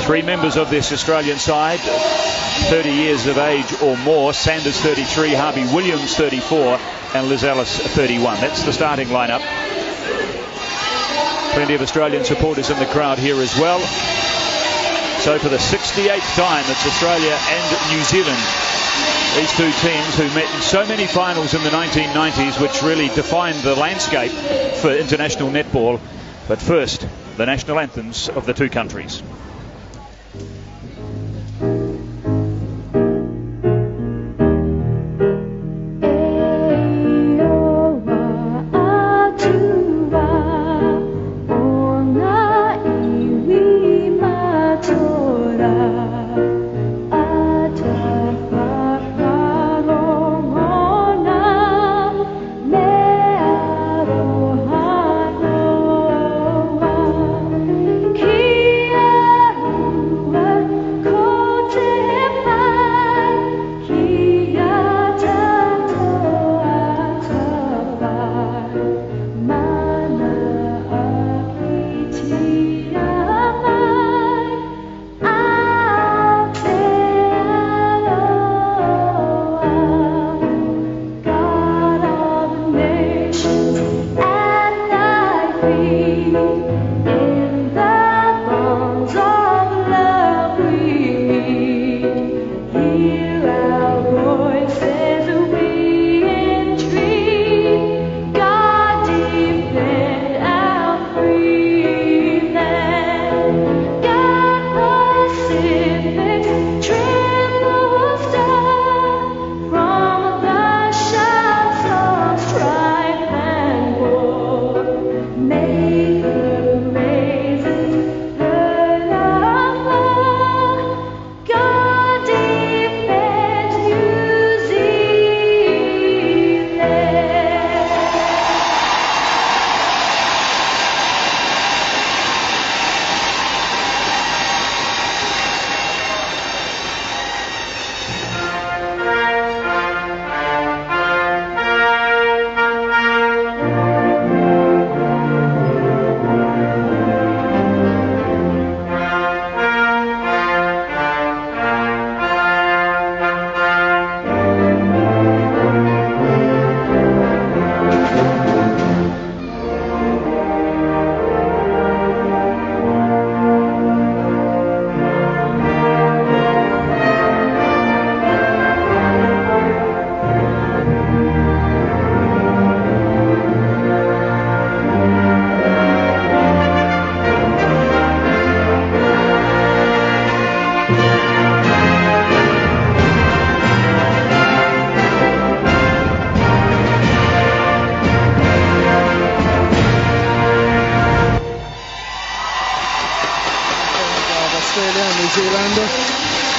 Three members of this Australian side, 30 years of age or more. Sanders 33, Harvey Williams 34, and Liz Ellis 31. That's the starting lineup. Plenty of Australian supporters in the crowd here as well. So for the 68th time, it's Australia and New Zealand. These two teams who met in so many finals in the 1990s, which really defined the landscape for international netball. But first, the national anthems of the two countries.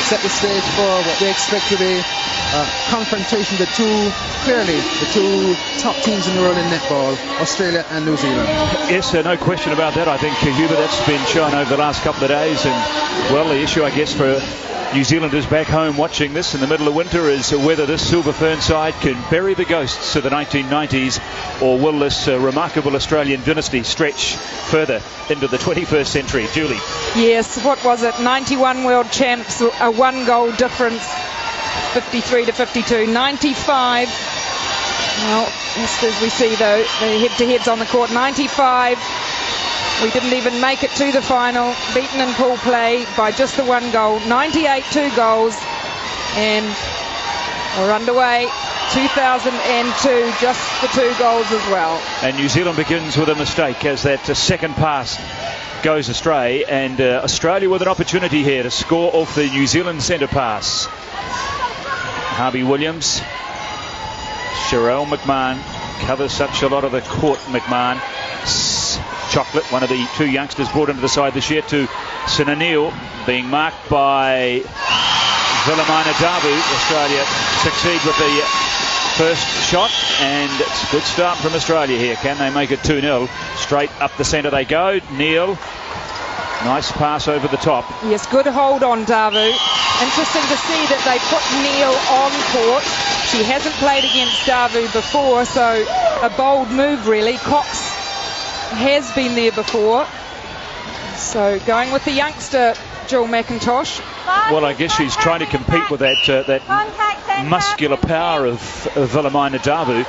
Set the stage for what they expect to be a confrontation between the two top teams in the world in netball, Australia and New Zealand. Yes, no question about that. I think, Hubert, that's been shown over the last couple of days. And, well, the issue, I guess, for New Zealanders back home watching this in the middle of winter is whether this Silver Fern side can bury the ghosts of the 1990s, or will this remarkable Australian dynasty stretch further into the 21st century. Julie. Yes, what was it? 91 World Champs, a one-goal difference, 53 to 52. 95. Well, just as we see, though, the head-to-heads on the court. 95. We didn't even make it to the final, beaten in pool play by just the one goal. 98, 2 goals, and we're underway. 2002, just the 2 goals as well. And New Zealand begins with a mistake as that second pass goes astray, and Australia with an opportunity here to score off the New Zealand centre pass. Harvey Williams, Sherelle McMahon covers such a lot of the court. McMahon, Chocolate, one of the 2 youngsters brought into the side this year, to Sinanil, being marked by Wilhelmina Davu. Australia succeed with the first shot, and it's a good start from Australia here. Can they make it 2-0? Straight up the centre they go. Neil, nice pass over the top. Yes, good hold on Davu. Interesting to see that they put Neil on court. She hasn't played against Davu before, so a bold move really. Cox has been there before. So going with the youngster Jill McIntosh. Well, I guess she's trying to compete with that muscular power of Wilhelmina Davu.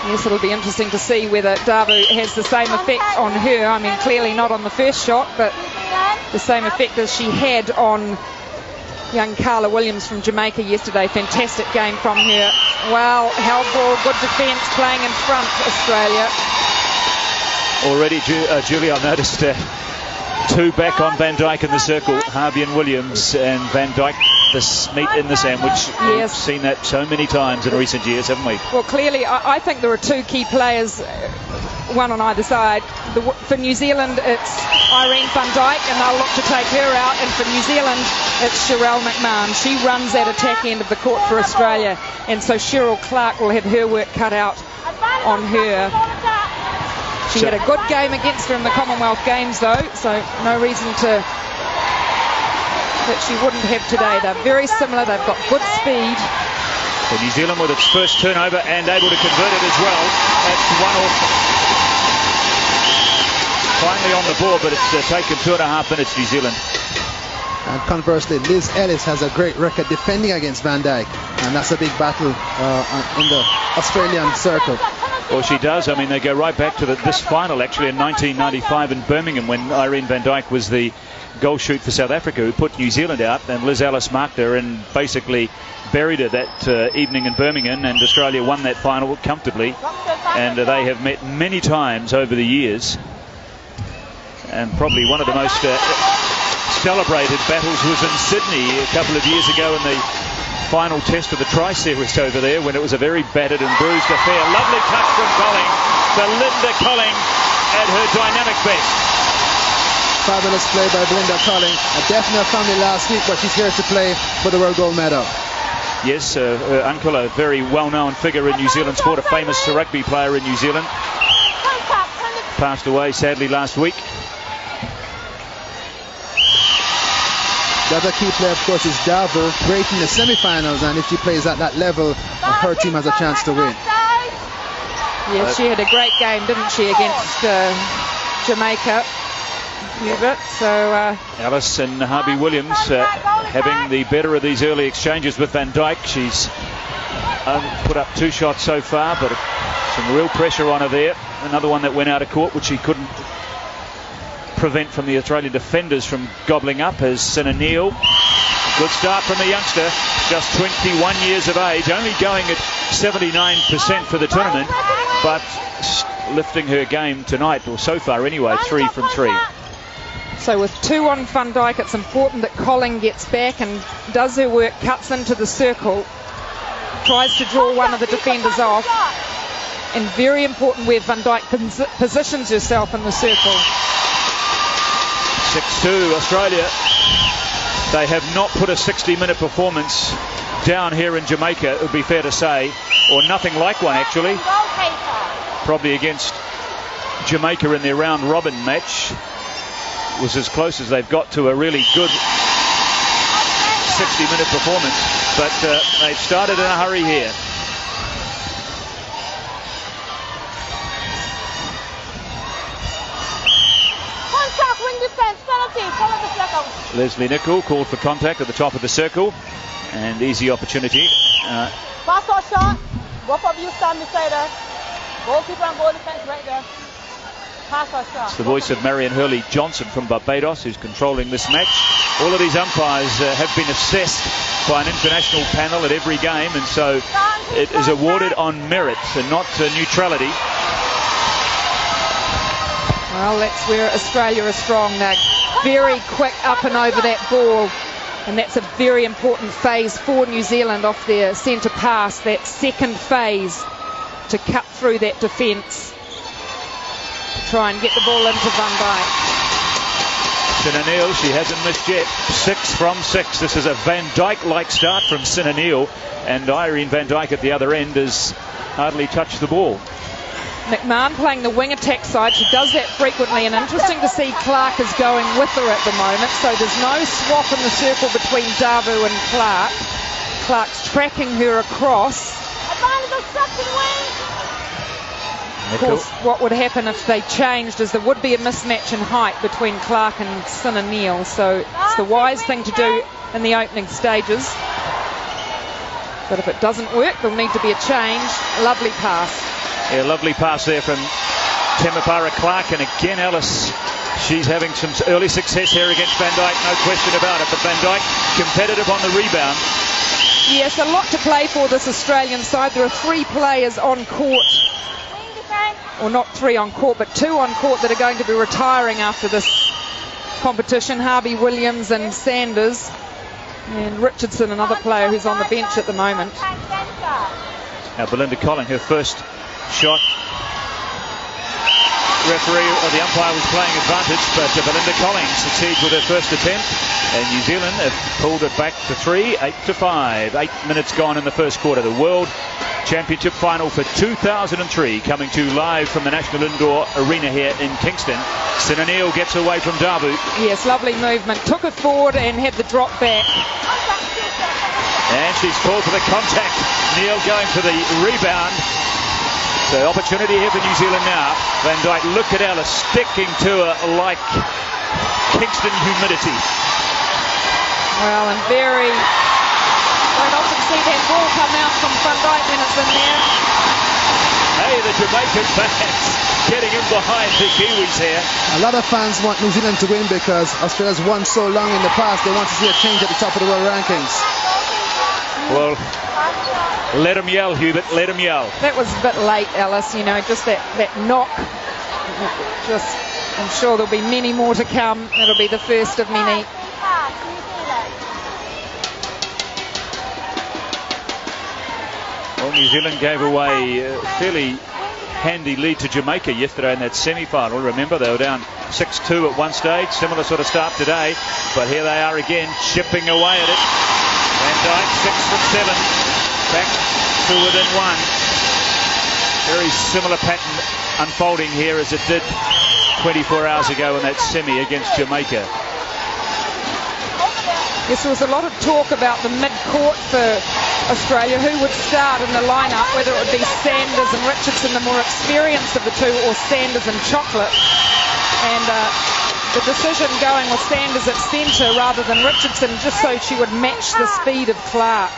Yes, it'll be interesting to see whether Davu has the same effect on her. I mean, clearly not on the first shot, but the same effect as she had on young Carla Williams from Jamaica yesterday. Fantastic game from her. Well, held ball, good defence, playing in front, Australia. Already, Julie, I noticed two back on Van Dijk in the circle. Harvey and Williams, and Van Dijk, this meat in the sandwich. Yes. We've seen that so many times in recent years, haven't we? Well, clearly, I think there are two key players, one on either side. For New Zealand, it's Irene Van Dijk, and they'll look to take her out. And for New Zealand, it's Cheryl McMahon. She runs that attack end of the court for Australia. And so Cheryl Clark will have her work cut out on her. She had a good game against her in the Commonwealth Games, though, so no reason that she wouldn't have today. They're very similar. They've got good speed. So New Zealand with its first turnover and able to convert it as well. That's one off. Finally on the board, but it's taken 2.5 minutes, New Zealand. And conversely, Liz Ellis has a great record defending against Van Dijk, and that's a big battle in the Australian circle. Well, she does. I mean, they go right back to this final, actually, in 1995 in Birmingham, when Irene Van Dijk was the goal shoot for South Africa, who put New Zealand out, and Liz Ellis marked her and basically buried her that evening in Birmingham, and Australia won that final comfortably. And they have met many times over the years, and probably one of the most celebrated battles was in Sydney a couple of years ago in the final test of the Tri-Series over there, when it was a very battered and bruised affair. Lovely touch from Colling. Belinda Colling at her dynamic best. Fabulous play by Belinda Colling. A death in her family last week, but she's here to play for the World Gold Medal. Yes, her uncle, a very well-known figure in New Zealand sport, a famous rugby player in New Zealand. Passed away sadly last week. The other key player, of course, is Davu, great in the semi-finals, and if she plays at that level, her team has a chance to win. Yes, she had a great game, didn't she, against Jamaica, Hubert? So Alice and Harvey Williams having the better of these early exchanges with Van Dijk. She's put up 2 shots so far, but some real pressure on her there. Another one that went out of court, which she couldn't prevent from the Australian defenders from gobbling up, as Sinna Neal. Good start from the youngster, just 21 years of age, only going at 79% for the tournament, but lifting her game tonight, or so far anyway, 3 from 3. So with 2 on Van Dijk, it's important that Colling gets back and does her work, cuts into the circle, tries to draw one of the defenders off, and very important where Van Dijk positions herself in the circle. 6-2 Australia. They have not put a 60-minute performance down here in Jamaica, it would be fair to say, or nothing like one actually. Probably against Jamaica in their round robin match was as close as they've got to a really good 60-minute performance, but they've started in a hurry here. Leslie Nichol called for contact at the top of the circle, and easy opportunity. Pass or shot. Both of you stand beside her. Goalkeeper and goal defense right there. Pass or shot. It's the voice of Marion Hurley Johnson from Barbados, who's controlling this match. All of these umpires have been assessed by an international panel at every game, and so it is awarded on merit and not neutrality. Well, that's where Australia is strong. They're very quick up and over that ball, and that's a very important phase for New Zealand off their centre pass, that second phase to cut through that defence, try and get the ball into Van Dijk. Sinna Neal, she hasn't missed yet. 6 from 6. This is a Van Dijk-like start from Sinna Neal, and Irene Van Dijk at the other end has hardly touched the ball. McMahon playing the wing attack side. She does that frequently, and interesting to see Clark is going with her at the moment. So there's no swap in the circle between Davu and Clark. Clark's tracking her across. Of course, what would happen if they changed is there would be a mismatch in height between Clark and Sin and Neil. So it's the wise thing to do in the opening stages. But if it doesn't work, there'll need to be a change. Lovely pass. Yeah, lovely pass there from Temepara Clark. And again, Alice, she's having some early success here against Van Dyke, no question about it. But Van Dyke competitive on the rebound. Yes, a lot to play for this Australian side. There are 3 players on court, or not 3 on court, but 2 on court that are going to be retiring after this competition. Harvey Williams and Sanders, and Richardson, another player who's on the bench at the moment. Now Belinda Colling, her first shot. Referee or the umpire was playing advantage, but Belinda Colling succeeds with her first attempt, and New Zealand have pulled it back to 3, 8-5. 8 minutes gone in the first quarter. The World Championship final for 2003 coming to you live from the National Indoor Arena here in Kingston. Sina Neal gets away from Dabu. Yes, lovely movement. Took it forward and had the drop back. And she's called for the contact. Neal going for the rebound. So opportunity here for New Zealand now. Van Dyke, look at Alice sticking to her like Kingston humidity. Well, and very, don't often see that ball come out from Van Dyke when it's in there. Hey, the Jamaican fans getting in behind the Kiwis here. A lot of fans want New Zealand to win because Australia's won so long in the past. They want to see a change at the top of the world rankings. Well, let them yell, Hubert, let them yell. That was a bit late, Alice, you know, just that knock. Just, I'm sure there'll be many more to come. It'll be the first of many. Well, New Zealand gave away a fairly handy lead to Jamaica yesterday in that semi-final. Remember, they were down 6-2 at one stage. Similar sort of start today. But here they are again, chipping away at it. Van Dyke, 6 from 7. Back to within 1. Very similar pattern unfolding here as it did 24 hours ago in that semi against Jamaica. Yes, there was a lot of talk about the mid-court for Australia, who would start in the lineup, whether it would be Sanders and Richardson, the more experienced of the two, or Sanders and Chocolate. And the decision going with Sanders at centre rather than Richardson, just so she would match the speed of Clark.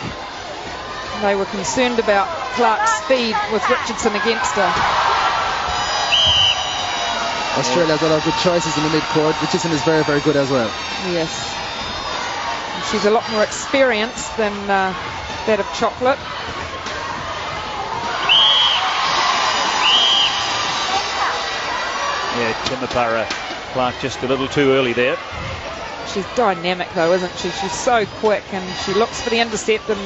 They were concerned about Clark's speed with Richardson against her. Australia's got a lot of good choices in the mid-court. Richardson is very, very good as well. Yes. And she's a lot more experienced than that of Chocolate. Yeah, Temepara Clark just a little too early there. She's dynamic though, isn't she? She's so quick and she looks for the intercept, and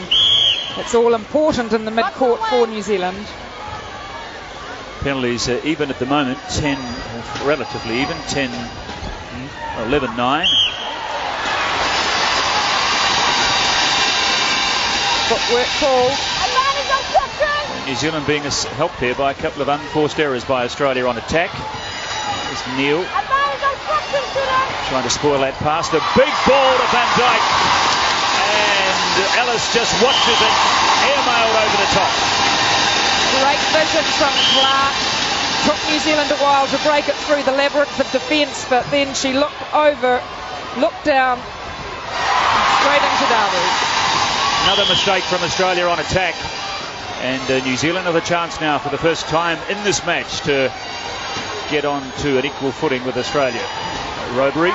it's all important in the mid-court for New Zealand. Penalties even at the moment, 10, relatively even, 10, 11-9. Footwork call. New Zealand being helped here by a couple of unforced errors by Australia on attack. There's Neal trying to spoil that pass. The big ball to Van Dyke. And Ellis just watches it airmailed over the top. Great vision from Clark. Took New Zealand a while to break it through the labyrinth of defence, but then she looked over, looked down, straight into Dabu. Another mistake from Australia on attack. And New Zealand have a chance now for the first time in this match to get on to an equal footing with Australia. Rodri.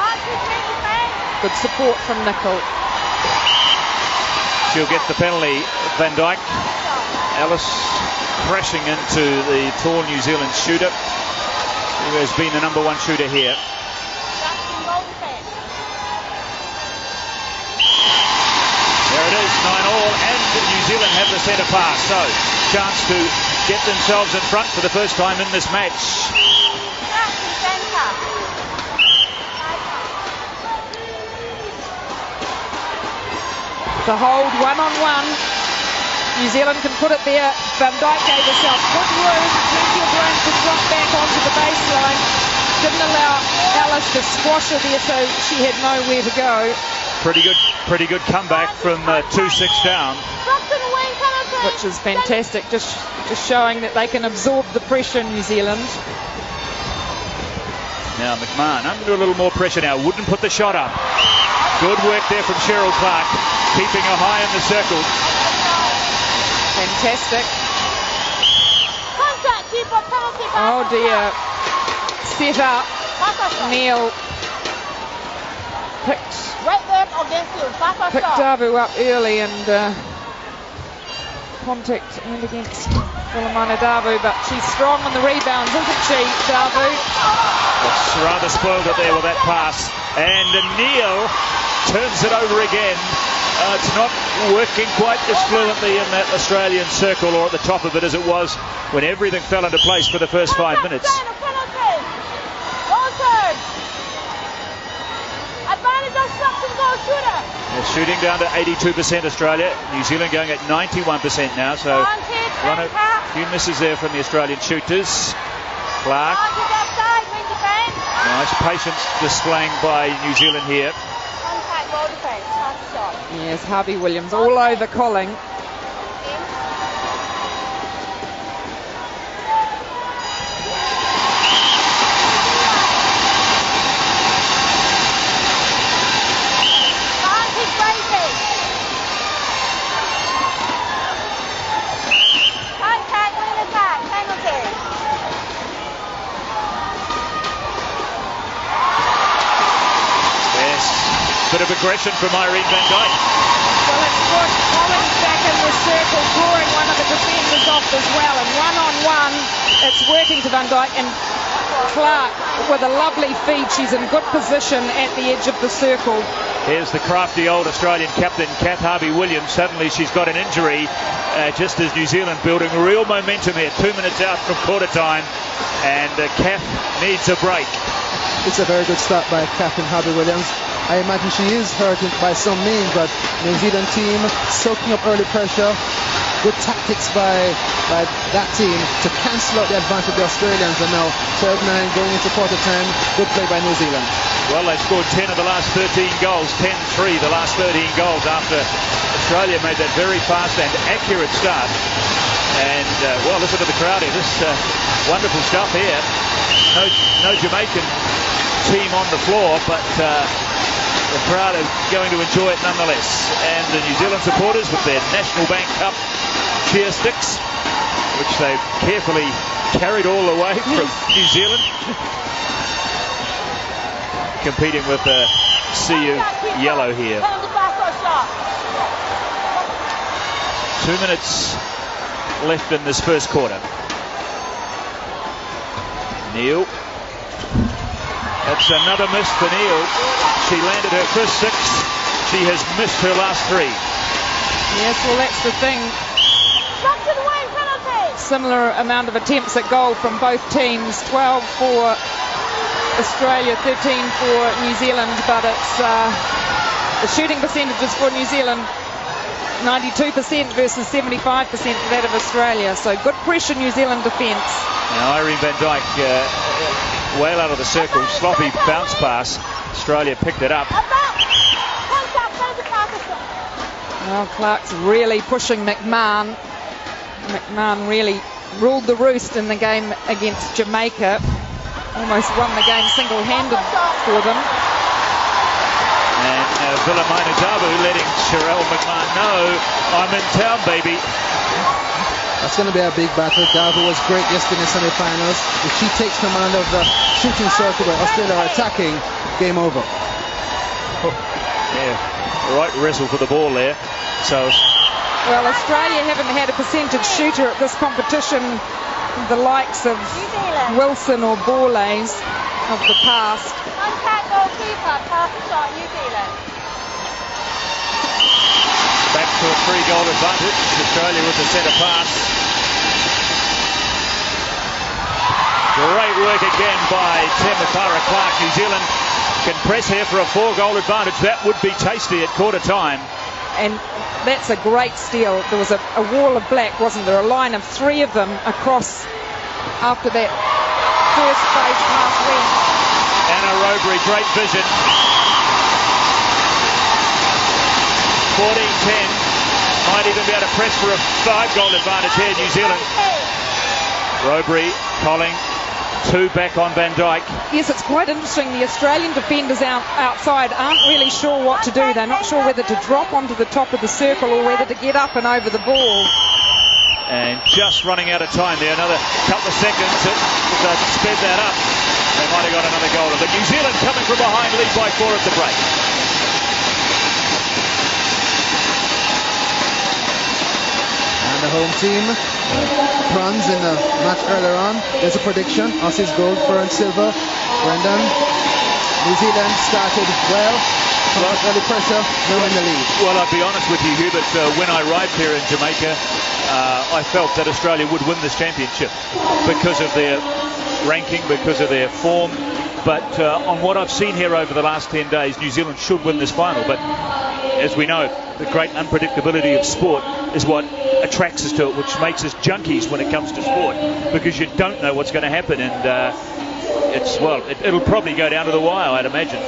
Good support from Nicol. She'll get the penalty, Van Dyke. Ellis crashing into the tall New Zealand shooter, who has been the number one shooter here. There it is, 9-all, and New Zealand have the centre pass. So, chance to get themselves in front for the first time in this match. The hold, one-on-one. New Zealand can put it there. Van Dyke gave herself good room, plenty of room to drop back onto the baseline. Didn't allow Alice to squash her there, so she had nowhere to go. Pretty good comeback from 2-6 down. which is fantastic. Just showing that they can absorb the pressure in New Zealand. Now McMahon under a little more pressure now. Wouldn't put the shot up. Good work there from Cheryl Clark, keeping her high in the circle. Fantastic. Contact, keeper, penalty. Oh dear. Set up. Neil picked Right there against you. picked Davu up early, and contact went against Philomena Davu, but she's strong on the rebounds, isn't she, Davu? That's rather spoiled it there with that pass. And Neil turns it over again. It's not working quite as fluently in that Australian circle or at the top of it as it was when everything fell into place for the first 5 minutes. They're shooting down to 82% Australia. New Zealand going at 91% now, so a few misses there from the Australian shooters. Clark. Nice patience displaying by New Zealand here. Yes, Harvey Williams all over Colling. Bit of aggression from Irene Van Dyke. Well, it's put Collins back in the circle, drawing one of the defenders off as well. And one-on-one, it's working to Van Dyke. And Clark with a lovely feed. She's in good position at the edge of the circle. Here's the crafty old Australian captain, Kath Harvey-Williams. Suddenly she's got an injury, just as New Zealand building real momentum here. 2 minutes out from quarter time, and Kath needs a break. It's a very good start by Captain Harvey-Williams. I imagine she is hurt by some means, but New Zealand team soaking up early pressure. Good tactics by that team to cancel out the advantage of the Australians. And now 12-9 going into quarter time. Good play by New Zealand. Well, they scored 10 of the last 13 goals, 10-3 the last 13 goals after Australia made that very fast and accurate start. And, well, listen to the crowd here. This wonderful stuff here. No Jamaican team on the floor, but the crowd are going to enjoy it nonetheless. And the New Zealand supporters with their National Bank Cup cheer sticks, which they've carefully carried all the way from New Zealand. Competing with the sea of yellow here. 2 minutes left in this first quarter. Neil. That's another miss for Neil. She landed her first 6. She has missed her last 3. Yes, well, that's the thing. Similar amount of attempts at goal from both teams. 12 for Australia, 13 for New Zealand, but it's the shooting percentages for New Zealand 92% versus 75% for that of Australia. So good pressure New Zealand defence. Now Irene Van Dyke well out of the circle, sloppy bounce pass. Australia picked it up. Well, Clark's really pushing McMahon. McMahon really ruled the roost in the game against Jamaica. Almost won the game single-handed for them. And Philomena Davu letting Cheryl McMahon know, I'm in town, baby. That's going to be a big battle. Davu was great yesterday in the semi-finals. If she takes command of the shooting circle where Australia are attacking, game over. Yeah, right wrestle for the ball there. So, well, Australia haven't had a percentage shooter at this competition, the likes of Wilson or Borlays of the past. Contact goalkeeper, pass the shot, New Zealand. Back to a 3-goal advantage. Australia with the centre pass. Great work again by Temepara Clark. New Zealand can press here for a 4-goal advantage. That would be tasty at quarter time. And that's a great steal. There was a wall of black, wasn't there? A line of 3 of them across after that first phase pass went. Anna Robery, great vision. 14-10. Might even be able to press for a 5-goal advantage here, New Zealand. Robry, Colling, 2 back on Van Dijk. Yes, it's quite interesting. The Australian defenders outside aren't really sure what to do. They're not sure whether to drop onto the top of the circle or whether to get up and over the ball. And just running out of time there. Another couple of seconds. If they sped that up, they might have got another goal. But New Zealand coming from behind, lead by 4 at the break. And the home team, bronze in the match earlier on. There's a prediction. Aussies gold, Fern silver. Brendan, New Zealand started well. Early pressure, now in the lead. Well, I'll be honest with you, Hubert. When I arrived here in Jamaica, I felt that Australia would win this championship because of their ranking, because of their form. But on what I've seen here over the last 10 days, New Zealand should win this final. But as we know, the great unpredictability of sport is what attracts us to it, which makes us junkies when it comes to sport, because you don't know what's going to happen. And it'll probably go down to the wire, I'd imagine.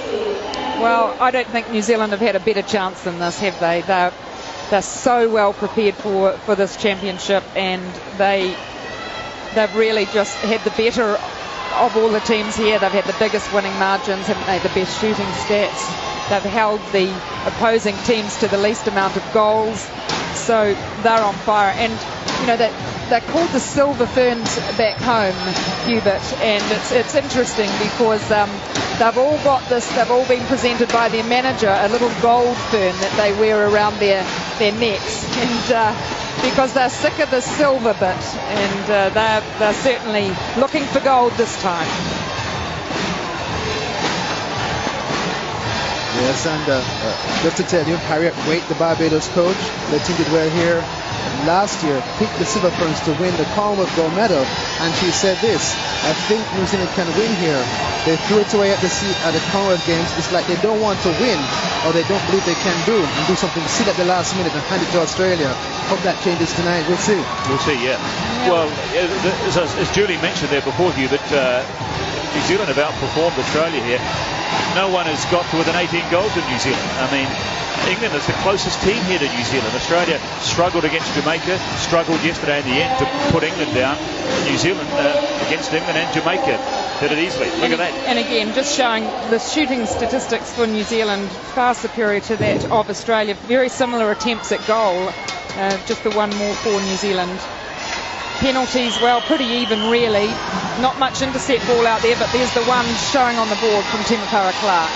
Well, I don't think New Zealand have had a better chance than this, have they? They're so well prepared for this championship, and they've really just had the better of all the teams here. They've had the biggest winning margins, haven't they? The best shooting stats. They've held the opposing teams to the least amount of goals. So they're on fire. And, you know, they're called the Silver Ferns back home, Hubert. And it's interesting because they've all got this, they've all been presented by their manager, a little gold fern that they wear around their necks. And because they're sick of the silver bit. And they're certainly looking for gold this time. Yes, and just to tell you, Harriet Waite, the Barbados coach, the team did well here last year, picked the Silver Ferns to win the Commonwealth gold medal, and she said this: I think New Zealand can win here. They threw it away at the Commonwealth Games. It's like they don't want to win, or they don't believe they can do something silly at the last minute and hand it to Australia. Hope that changes tonight. We'll see. We'll see, yeah. Well, as Julie mentioned there before, Hubert, New Zealand have outperformed Australia here. No one has got to within 18 goals in New Zealand. I mean, England is the closest team here to New Zealand. Australia struggled against Jamaica, struggled yesterday in the end to put England down. New Zealand against England and Jamaica did it easily. Look at that. And again, just showing the shooting statistics for New Zealand far superior to that of Australia. Very similar attempts at goal, just the one more for New Zealand. Penalties, well, pretty even really. Not much intercept ball out there, but there's the one showing on the board from Timotara Clark.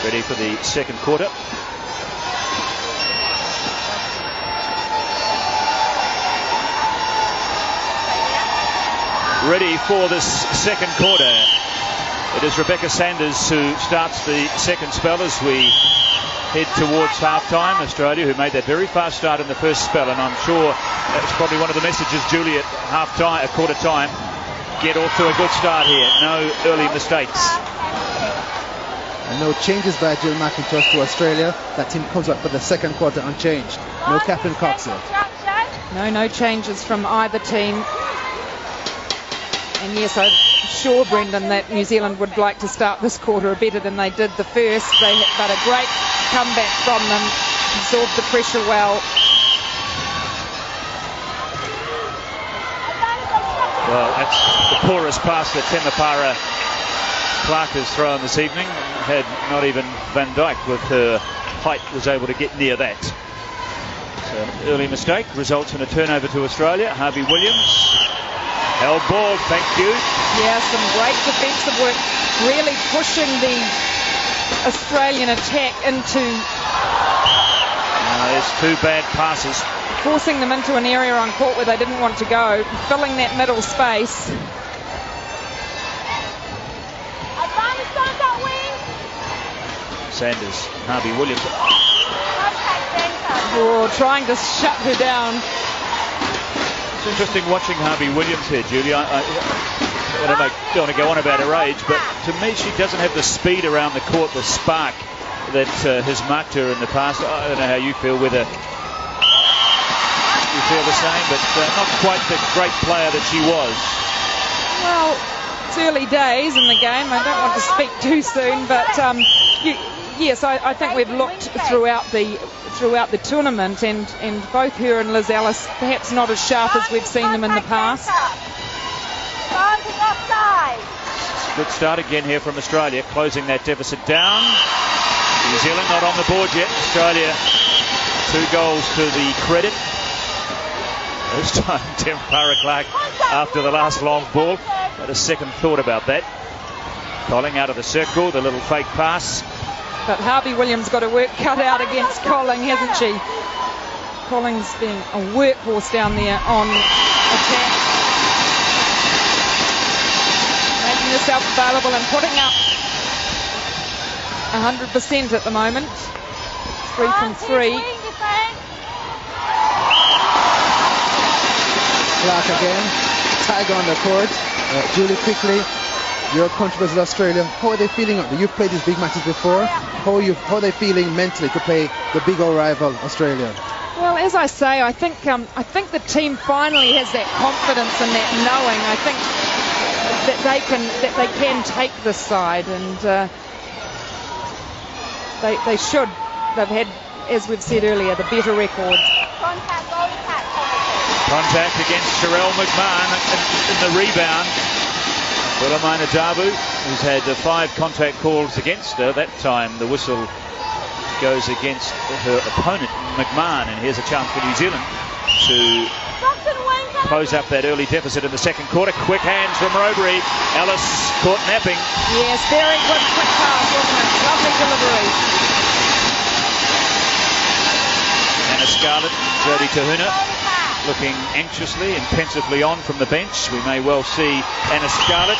Ready for the second quarter. Ready for this second quarter. It is Rebecca Sanders who starts the second spell as we head towards half-time. Australia, who made that very fast start in the first spell, and I'm sure that's probably one of the messages, Julie, at half-time, at quarter-time. Get off to a good start here. No early mistakes. And no changes by Jill McIntosh to Australia. That team comes up for the second quarter unchanged. No Catherine Cox yet. No changes from either team. And yes, I'm sure, Brendan, that New Zealand would like to start this quarter better than they did the first. But a great comeback from them, absorbed the pressure well. Well, that's the poorest pass that Temapara Clark has thrown this evening. Had not even Van Dijk with her height was able to get near that. So early mistake results in a turnover to Australia. Harvey Williams. Held ball, thank you. Yeah, some great defensive work, really pushing the Australian attack into... There's 2 bad passes. Forcing them into an area on court where they didn't want to go, filling that middle space. Sanders, Harvey Williams. Oh, trying to shut her down. It's interesting watching Harvey Williams here, Julie. I don't want to go on about her age, but to me she doesn't have the speed around the court, the spark that has marked her in the past. I don't know how you feel, whether you feel the same, but not quite the great player that she was. Well, it's early days in the game. I don't want to speak too soon, but yes, I think we've looked throughout the tournament, and both her and Liz Ellis perhaps not as sharp as we've seen them in the past. Good start again here from Australia, closing that deficit down. New Zealand not on the board yet. Australia 2 goals to the credit. This time Tempara Clark, after the last long ball, had a second thought about that. Colling out of the circle, the little fake pass. But Harvey Williams got her work cut out against Colling, hasn't she? Colling's being a workhorse down there on attack. Making herself available and putting up 100% at the moment. 3 from 3. Clark again, tag on the court. Julie, quickly, your country versus Australia, how are they feeling up there? You've played these big matches before. How are they feeling mentally to play the big old rival Australia? Well, as I say, I think the team finally has that confidence and that knowing. I think that they can take this side, and they should. They've had, as we've said earlier, the better record. Contact against Sherelle McMahon in the rebound. Wilhelmina Dabu, who's had 5 contact calls against her. That time the whistle goes against her opponent, McMahon, and here's a chance for New Zealand to close up that early deficit in the second quarter. Quick hands from Robery. Ellis caught napping. Yes, very good quick pass, wasn't it? Lovely delivery. Anna Scarlett, Jodie Tahuna, looking anxiously and pensively on from the bench. We may well see Anna Scarlett,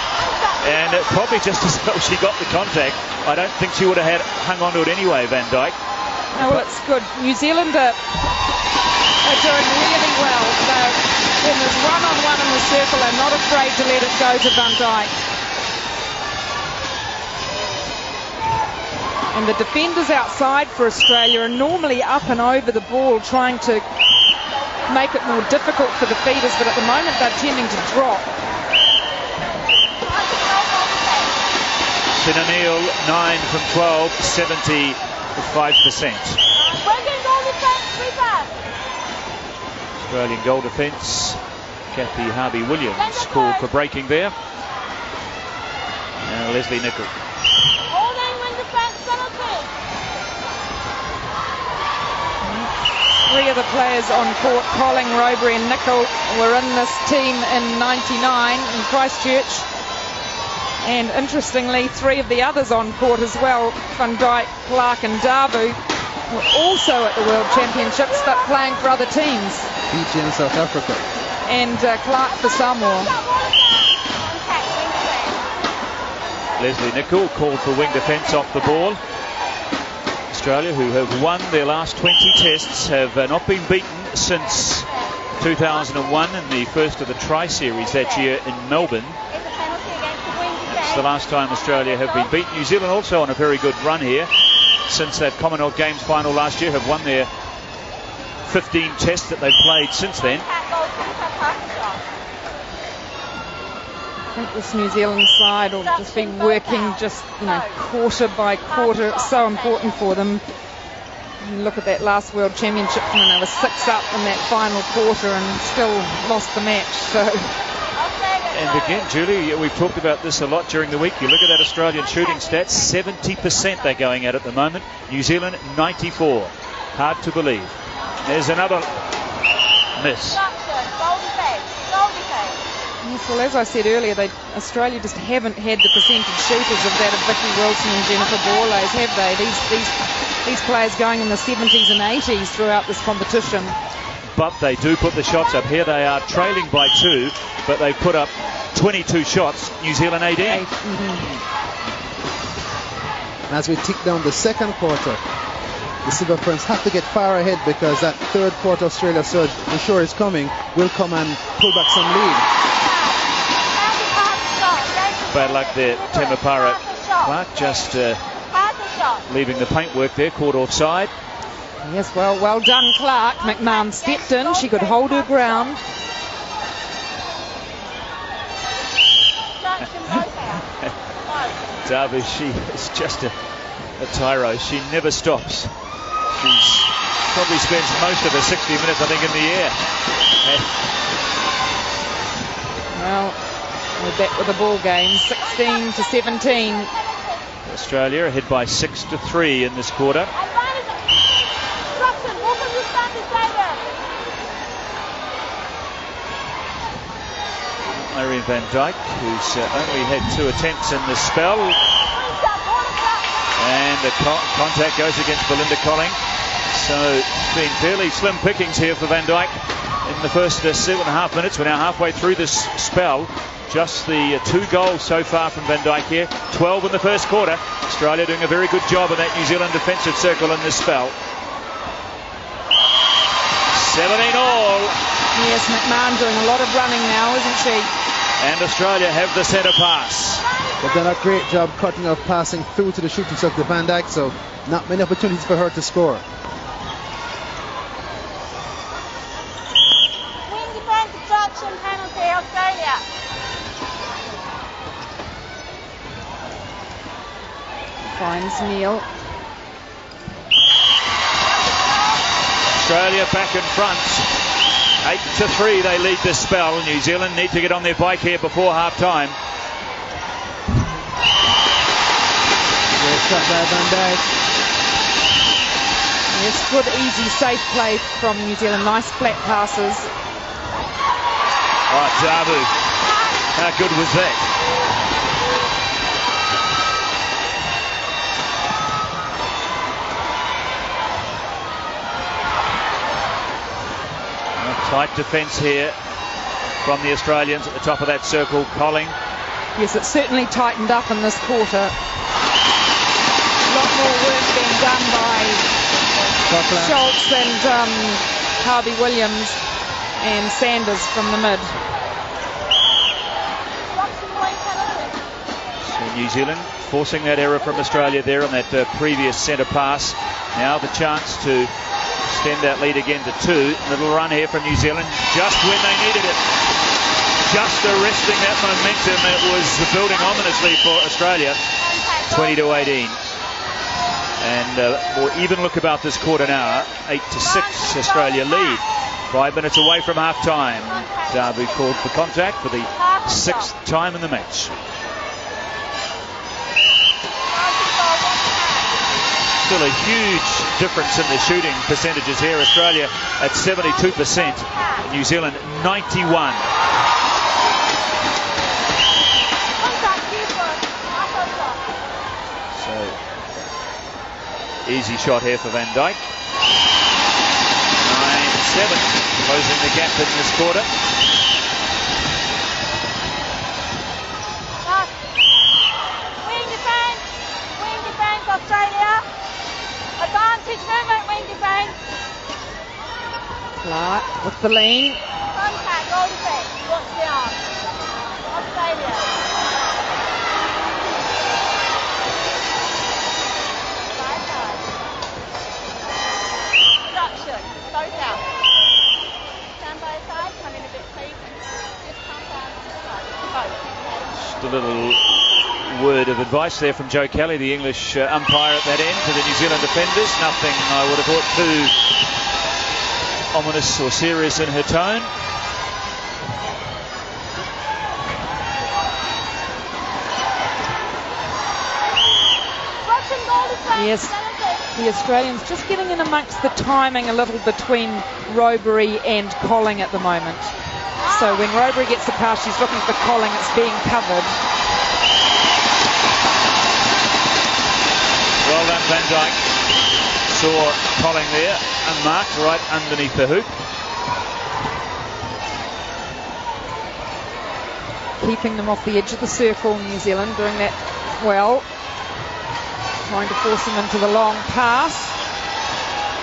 and probably just as well she got the contact. I don't think she would have hung on to it anyway, Van Dyke. Oh, well, it's good. New Zealand are doing really well. When there's one-on-one in the circle, they're not afraid to let it go to Van Dyke. And the defenders outside for Australia are normally up and over the ball, trying to make it more difficult for the feeders, but at the moment they're tending to drop. Finn O'Neill, 9 from 12, 75%. Australian goal defence. Kathy Harvey-Williams called for breaking there. Now Leslie Nichol. Three of the players on court, Colling, Robery and Nichol, were in this team in '99 in Christchurch. And interestingly, 3 of the others on court as well, Van Dyke, Clark and Dabu, were also at the World Championships but playing for other teams. Fiji in South Africa. And Clark for Samoa. Leslie Nichol called for wing defence off the ball. Australia, who have won their last 20 tests, have not been beaten since 2001 in the first of the Tri-Series that year in Melbourne. That's the last time Australia have been beaten. New Zealand also on a very good run here since that Commonwealth Games final last year, have won their 15 tests that they've played since then. I think this New Zealand side will just be working quarter by quarter. It's so important for them. You look at that last World Championship when they were 6 up in that final quarter and still lost the match. So. And again, Julie, we've talked about this a lot during the week. You look at that Australian shooting stats, 70% they're going at the moment. New Zealand, 94. Hard to believe. There's another miss. Yes, well, as I said earlier, Australia just haven't had the percentage shooters of that of Vicky Wilson and Jennifer Borlase, have they? These players going in the 70s and 80s throughout this competition. But they do put the shots up. Here they are trailing by 2, but they put up 22 shots. New Zealand 18. As we tick down the second quarter, the Silver Ferns have to get far ahead because that third quarter Australia surge, I'm sure is coming, will come and pull back some lead. Bad luck there, Temapara Clark just leaving the paintwork there, caught offside. Yes, well done, Clark. McMahon stepped in. She could hold her ground. Davu, she is just a tyro. She never stops. She's probably spends most of her 60 minutes, I think, in the air. Well, we're back with the ball game, 16-17. Australia ahead by 6-3 in this quarter. Irene van Dijk, who's only had 2 attempts in this spell. And the contact goes against Belinda Colling. So it's been fairly slim pickings here for Van Dijk in the first 7.5 minutes. We're now halfway through this spell. Just the 2 goals so far from Van Dijk here. 12 in the first quarter. Australia doing a very good job in that New Zealand defensive circle in this spell. 17 all. Yes, McMahon doing a lot of running now, isn't she? And Australia have the centre pass. They've done a great job cutting off, passing through to the shooting circle to Van Dijk, so not many opportunities for her to score. Wing defense obstruction penalty, Australia. Finds Neil. Australia back in front. 8-3 they lead this spell. New Zealand need to get on their bike here before half-time. Great shot by Van Dijk. Yes, good, easy, safe play from New Zealand. Nice flat passes. Oh, Davu. How good was that? Tight defence here from the Australians at the top of that circle. Colling. Yes, it's certainly tightened up in this quarter. A lot more work being done by Schultz and Harvey Williams and Sanders from the mid. So New Zealand forcing that error from Australia there on that previous centre pass. Now the chance to extend that lead again to 2. Little run here from New Zealand just when they needed it. Just arresting that momentum. It was building ominously for Australia. 20-18. And more even look about this quarter now. 8-6 Australia lead. 5 minutes away from half time. Davu called for contact for the 6th time in the match. Still a huge difference in the shooting percentages here. Australia at 72%, New Zealand 91%. So easy shot here for Van Dijk. 9-7, closing the gap in this quarter. Wing defense, Australia. Advantage movement, wing defense. Clark with the lean. Contact, goal defense. Watch the arm. Australia. Side. Production. Slow down. Stand by side. Come in a bit, please. Just come down to the side. Just a little word of advice there from Joe Kelly, the English umpire at that end, to the New Zealand defenders. Nothing I would have thought too ominous or serious in her tone. Yes, the Australians just getting in amongst the timing a little between Robury and Colling at the moment. So when Robury gets the pass, she's looking for Colling, it's being covered. Well done, Van Dijk. Saw Colling there, unmarked, right underneath the hoop. Keeping them off the edge of the circle, New Zealand doing that well. Trying to force them into the long pass.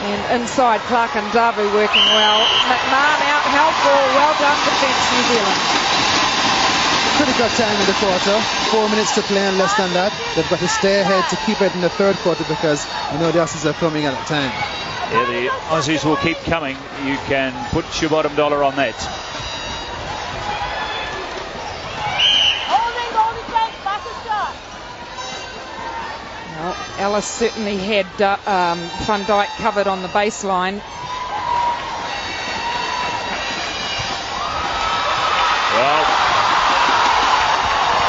And inside, Clark and Davu working well. McMahon out, held ball, well done defence, New Zealand. Critical time in the quarter. 4 minutes to play and less than that. They've got to stay ahead to keep it in the third quarter because you know the Aussies are coming at a time. Yeah, the Aussies will keep coming. You can put your bottom dollar on that. Well, Ellis certainly had Van Dijk covered on the baseline. Well,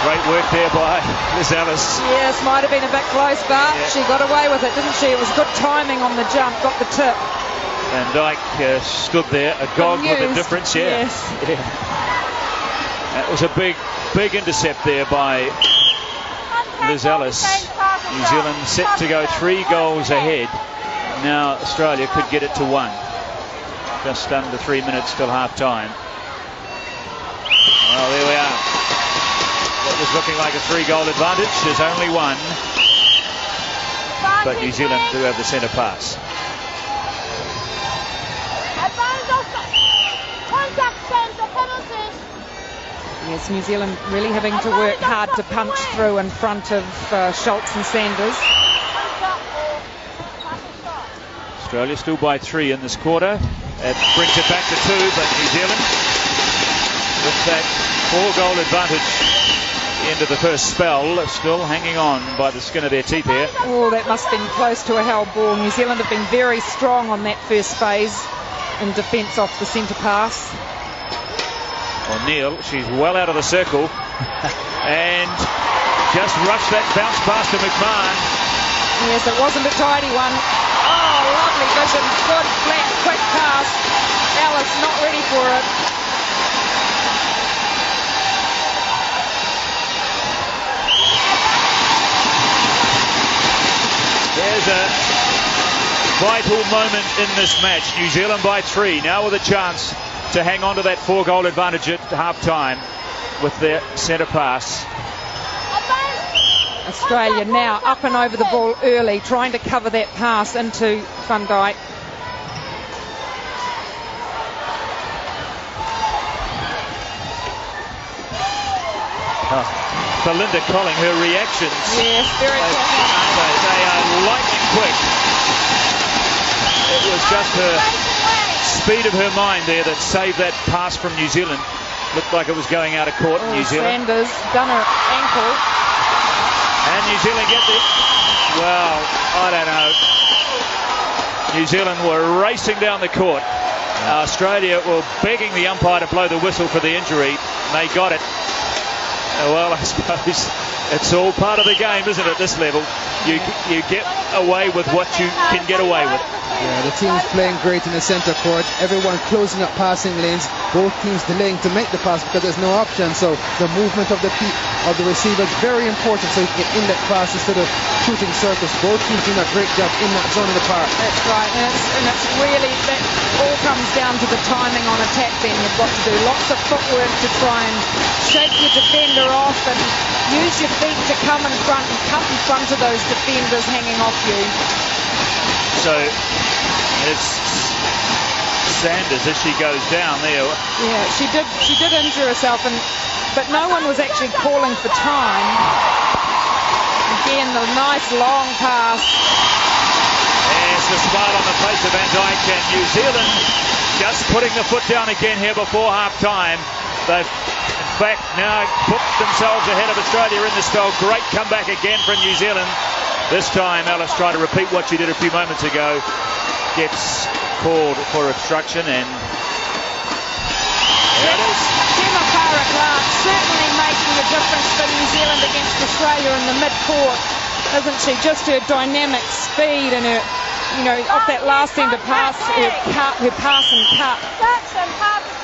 great work there by Liz Ellis. Yes, might have been a bit close, but she got away with it, didn't she? It was good timing on the jump, got the tip. Van Dijk stood there, agog with the difference. Yeah. Yes. Yeah. That was a big intercept there by Liz Ellis. New Zealand set to go 3 goals ahead. Now Australia could get it to 1. Just under 3 minutes till half time. Well, there we are. What was looking like a 3-goal advantage is only 1. But New Zealand do have the centre pass. Yes, New Zealand really having to work hard to punch through in front of Schultz and Sanders. Australia still by 3 in this quarter. It brings it back to 2, but New Zealand with that 4-goal advantage at the end of the first spell, still hanging on by the skin of their teeth here. Oh, that must have been close to a held ball. New Zealand have been very strong on that first phase in defence off the centre pass. O'Neill, she's well out of the circle and just rushed that bounce past to McMahon. Yes, it wasn't a tidy one. Oh, lovely vision. Good, flat, quick pass. Ellis not ready for it. There's a vital moment in this match. New Zealand by 3, now with a chance to hang on to that 4-goal advantage at half-time with their centre pass. Australia now up and over the ball early, trying to cover that pass into Van Dijk. Belinda Colling, her reactions. Yes, very quick. They are lightning quick. It was just her speed of her mind there that saved that pass from New Zealand. Looked like it was going out of court in New Zealand. Sanders done her ankle. And New Zealand get it. Well, I don't know. New Zealand were racing down the court. Australia were begging the umpire to blow the whistle for the injury. They got it. Well, I suppose it's all part of the game, isn't it, this level? You get away with what you can get away with. Yeah, the team's playing great in the centre court. Everyone closing up passing lanes. Both teams delaying to make the pass because there's no option. So the movement of the receiver is very important so you can get inlet pass instead of shooting circles. Both teams doing a great job in that zone of the park. That's right, and it's really, that all comes down to the timing on attack then. You've got to do lots of footwork to try and shake your defender off and use your feet to come in front and cut in front of those defenders hanging off you. So it's Sanders as she goes down there. Yeah, she did injure herself, but no one was actually calling for time. Again, the nice long pass. There's the smile on the face of Van Dijk, and New Zealand just putting the foot down again here before half-time. They've, in fact, now put themselves ahead of Australia in this spell. Great comeback again from New Zealand. This time, Ellis tried to repeat what she did a few moments ago. Gets called for obstruction, and there it is. Gemma Para-Clark certainly making a difference for New Zealand against Australia in the mid-court, isn't she? Just her dynamic speed and her, off that last centre pass, her pass and cut,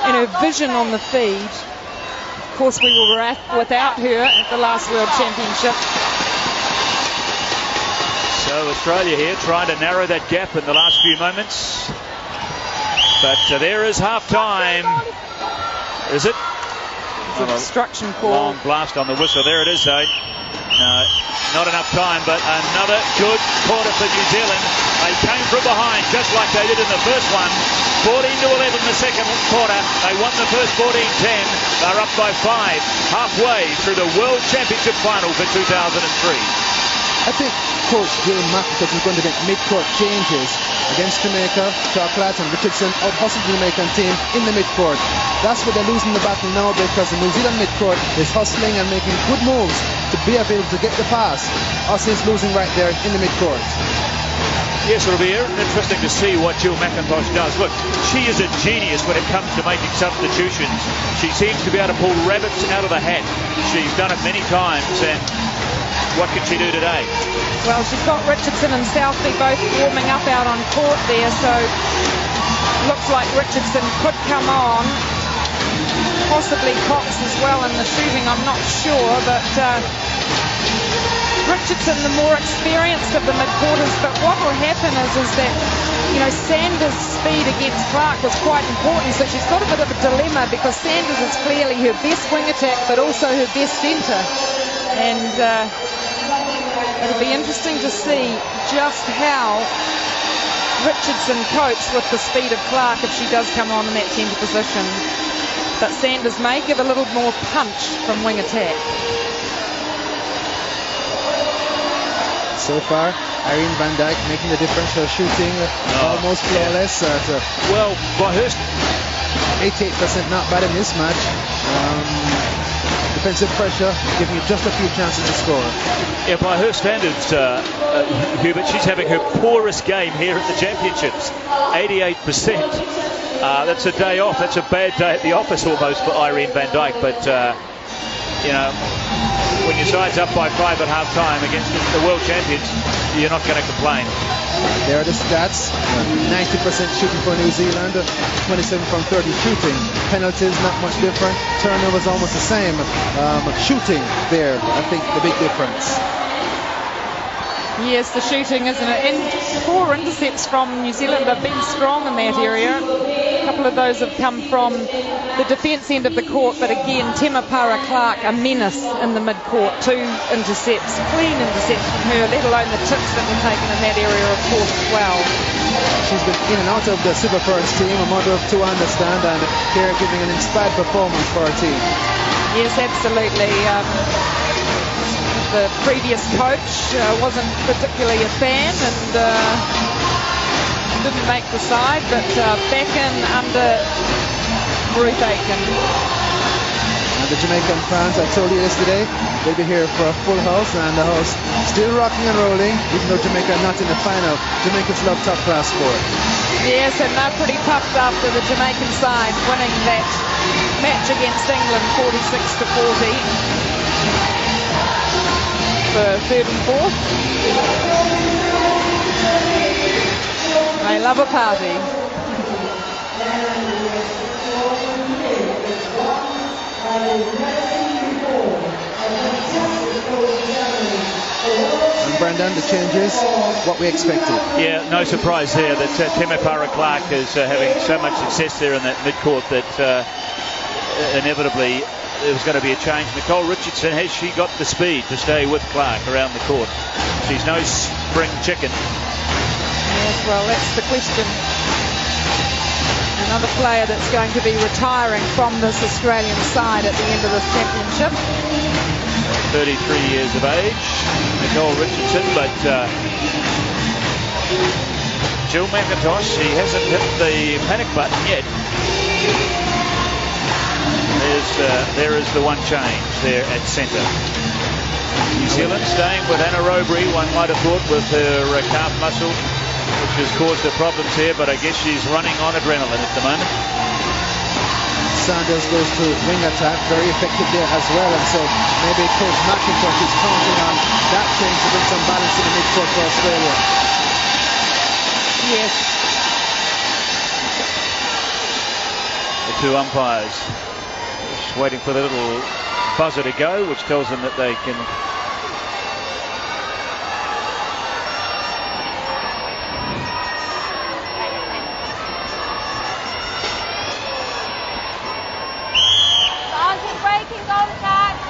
and her vision on the feed. Of course, we were without her at the last World Championship. So Australia here trying to narrow that gap in the last few moments. But there is half-time. Is it? It's an obstruction call. Long blast on the whistle. There it is, though. No, not enough time, but another good quarter for New Zealand. They came from behind just like they did in the first one. 14-11 the second quarter. They won the first 14-10. They're up by 5 halfway through the World Championship final for 2003. I think Coach Gil McIntosh is going to make mid-court changes against Jamaica, Chocolate and Richardson out-hustled the Jamaican team in the mid-court. That's where they're losing the battle now because the New Zealand mid-court is hustling and making good moves to be available to get the pass. Aussie is losing right there in the midcourt. Yes, it'll be interesting to see what Jill McIntosh does. Look, she is a genius when it comes to making substitutions. She seems to be able to pull rabbits out of the hat. She's done it many times, and what can she do today? Well, she's got Richardson and Southby both warming up out on court there, so looks like Richardson could come on. Possibly Cox as well in the shooting, I'm not sure, but Richardson, the more experienced of the mid-quarters, but what will happen is that, you know, Sanders' speed against Clark was quite important, so she's got a bit of a dilemma because Sanders is clearly her best wing attack, but also her best centre. And it'll be interesting to see just how Richardson copes with the speed of Clark if she does come on in that centre position. But Sanders may give a little more punch from wing attack. So far, Irene Van Dijk making the difference. Her shooting almost flawless. Well, by her 88%, not bad in this match. Defensive pressure, giving you just a few chances to score. Yeah, by her standards, Hubert, she's having her poorest game here at the championships. 88%. That's a day off. That's a bad day at the office almost for Irene Van Dijk. But, you know, when your side's up by 5 at half-time against the world champions, you're not going to complain. There are the stats. 90% shooting for New Zealand, 27 from 30 shooting. Penalties, not much different. Turnovers almost the same. Shooting there, I think the big difference. Yes, the shooting, isn't it? And poor intercepts from New Zealand have been strong in that area. A couple of those have come from the defence end of the court, but again, Temapara Clark, a menace in the mid-court. 2 intercepts, clean intercepts from her, let alone the tips that were taken in that area, of course, as well. She's been in and out of the Super First team, a mother of 2, I understand, and here giving an inspired performance for her team. Yes, absolutely. The previous coach wasn't particularly a fan and didn't make the side, but back in under Ruth Aiken. And the Jamaican fans, I told you yesterday, they'll be here for a full house, and the house still rocking and rolling, even though Jamaica are not in the final. Jamaicans love top-class sport. Yes, and they're pretty puffed after the Jamaican side winning that match against England 46-40. For 3rd and 4th. I love a party. And Brendan, the changes, what we expected. Yeah, no surprise there that Temapara Clark is having so much success there in that midcourt that inevitably there was going to be a change. Nicole Richardson, has she got the speed to stay with Clark around the court? She's no spring chicken. Yes, well, that's the question. Another player that's going to be retiring from this Australian side at the end of this championship. 33 years of age, Nicole Richardson, but Jill McIntosh, she hasn't hit the panic button yet. There is the one change there at centre. New Zealand staying with Anna Robury, one might have thought, with her calf muscle, which has caused her problems here, but I guess she's running on adrenaline at the moment. Sanders goes to wing attack, very effective there as well, and so maybe Coach McIntosh is counting on that change to bring some balance in the midcourt for Australia. Yes. The 2 umpires just waiting for the little buzzer to go, which tells them that they can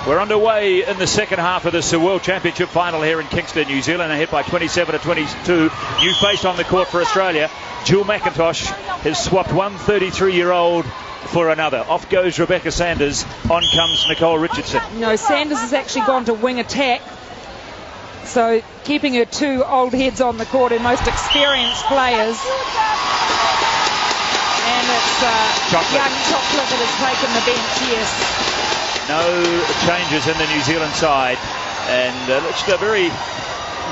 We're underway in the second half of this World Championship final here in Kingston, New Zealand, ahead by 27-22. New face on the court for Australia. Jill McIntosh has swapped one 33-year-old for another. Off goes Rebecca Sanders. On comes Nicole Richardson. No, Sanders has actually gone to wing attack. So keeping her 2 old heads on the court, her most experienced players. And it's young Chocolate that has taken the bench, yes. No changes in the New Zealand side. And it's a very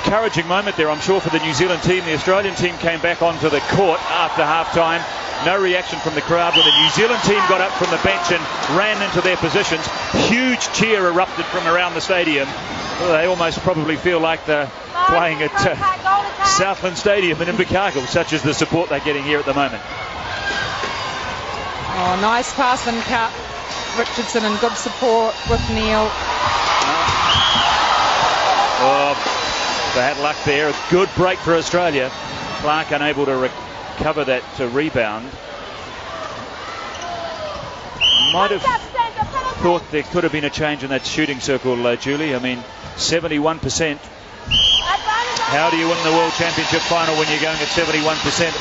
encouraging moment there, I'm sure, for the New Zealand team. The Australian team came back onto the court after half-time. No reaction from the crowd when the New Zealand team got up from the bench and ran into their positions. Huge cheer erupted from around the stadium. Well, they almost probably feel like they're playing at Southland Stadium in Invercargill, such as the support they're getting here at the moment. Oh, nice pass and cut. Richardson and good support with Neil. Oh, they had luck there. A good break for Australia. Clark unable to recover that rebound. Might have thought there could have been a change in that shooting circle, Julie. I mean, 71%. How do you win the World Championship final when you're going at 71%?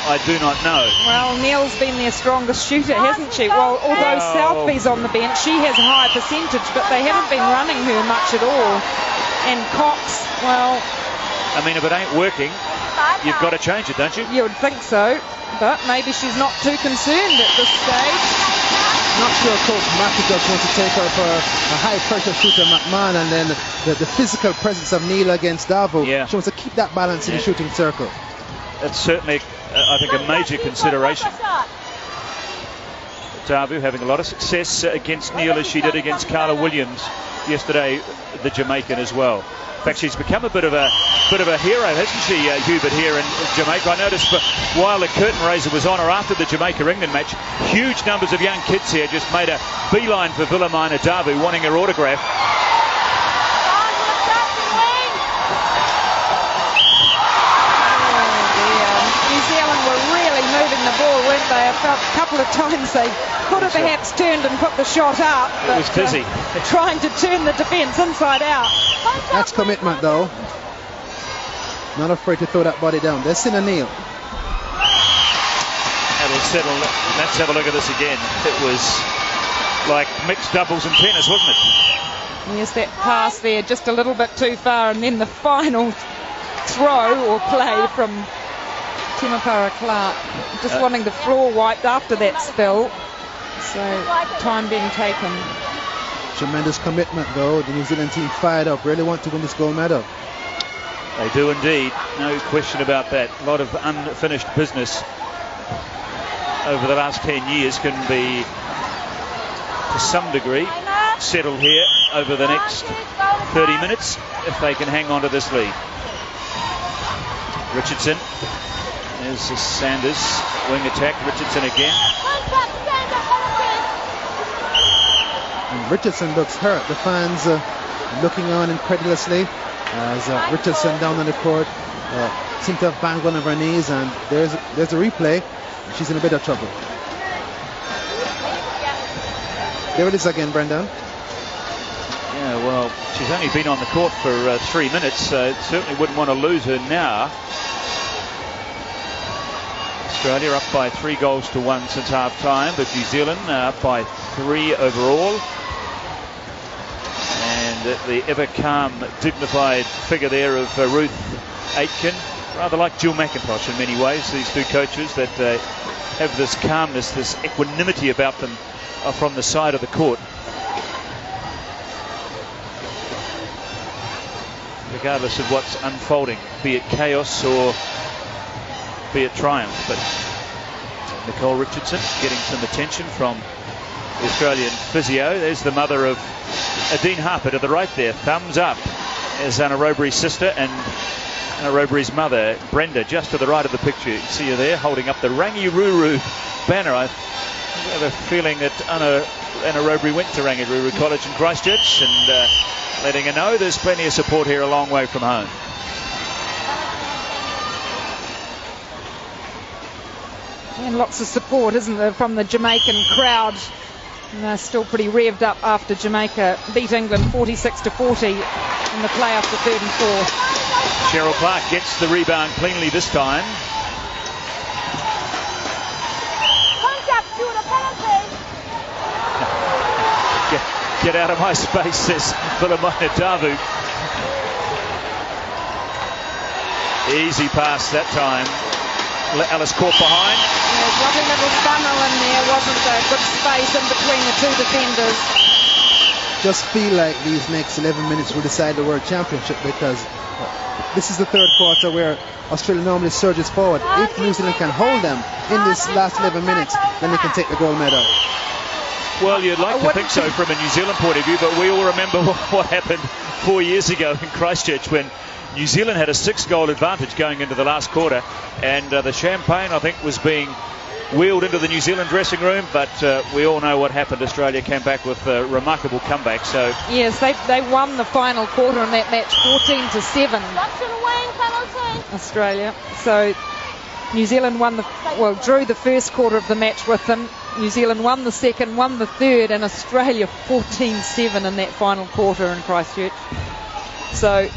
I do not know. Well, Neil's been their strongest shooter, hasn't she? Well, although Southby's on the bench, she has a high percentage, but they haven't been running her much at all. And Cox, well... I mean, if it ain't working, you've got to change it, don't you? You would think so, but maybe she's not too concerned at this stage. Not sure Coach Mackey does want to take her for a high-pressure shooter, McMahon, and then the physical presence of Neil against Davo. Yeah. She wants to keep that balance in the shooting circle. That's certainly, I think, a major consideration. Davo having a lot of success against Neil, as she did against Carla Williams yesterday, the Jamaican as well. In fact, she's become a bit of a hero, hasn't she, Hubert, here in Jamaica? I noticed while the curtain raiser was on, or after the Jamaica-England match, huge numbers of young kids here just made a beeline for Wilhelmina Davu, wanting her autograph. New Zealand were really moving the ball, weren't they? I felt a couple of times they could have perhaps turned and put the shot up. It was busy. Trying to turn the defence inside out. That's commitment, though. Not afraid to throw that body down. There's Sinna Neal. That'll settle. Let's have a look at this again. It was like mixed doubles and tennis, wasn't it? Yes, that pass there just a little bit too far, and then the final throw or play from Timapara Clark. Just wanting the floor wiped after that spill. So time being taken. Tremendous commitment, though. The New Zealand team fired up, really want to win this gold medal. They do indeed, no question about that. A lot of unfinished business over the last 10 years can be, to some degree, settled here over the next 30 minutes if they can hang on to this lead. Richardson, there's Sanders, wing attack, Richardson again. And Richardson looks hurt. The fans looking on incredulously as Richardson down on the court seemed to have banged one of her knees, and there's a replay. She's in a bit of trouble. There it is again, Brendan. Yeah, well, she's only been on the court for 3 minutes, so certainly wouldn't want to lose her now. Australia up by 3-1 since half-time, but New Zealand up by 3 overall. And the ever-calm, dignified figure there of Ruth Aitken, rather like Jill McIntosh in many ways, these two coaches that have this calmness, this equanimity about them from the side of the court. Regardless of what's unfolding, be it chaos or be it triumph. But Nicole Richardson getting some attention from the Australian physio. There's the mother of Dean Harper to the right there. Thumbs up. There's Anna Robury's sister and Anna Robury's mother, Brenda, just to the right of the picture. You see her there holding up the Rangiruru banner. I have a feeling that Anna Robury went to Rangiruru College in Christchurch, and letting her know there's plenty of support here a long way from home. And lots of support, isn't there, from the Jamaican crowd. And they're still pretty revved up after Jamaica beat England 46-40 in the playoff for 3rd and 4th. Cheryl Clark gets the rebound cleanly this time. Get out of my space, says Wilhelmina Davu. Easy pass that time. Alice caught behind. There's lovely little funnel in there, wasn't there? Good space in between the two defenders. just feel like these next 11 minutes will decide the World Championship, because this is the third quarter where Australia normally surges forward. If New Zealand can hold them in this last 11 minutes, then they can take the gold medal. Well, you'd like to think so from a New Zealand point of view, but we all remember what happened 4 years ago in Christchurch when New Zealand had a 6-goal advantage going into the last quarter, and the champagne, I think, was being wheeled into the New Zealand dressing room, but we all know what happened. Australia came back with a remarkable comeback. So yes, they won the final quarter in that match 14-7. Australia. So New Zealand drew the first quarter of the match with them. New Zealand won the second, won the third, and Australia 14-7 in that final quarter in Christchurch. So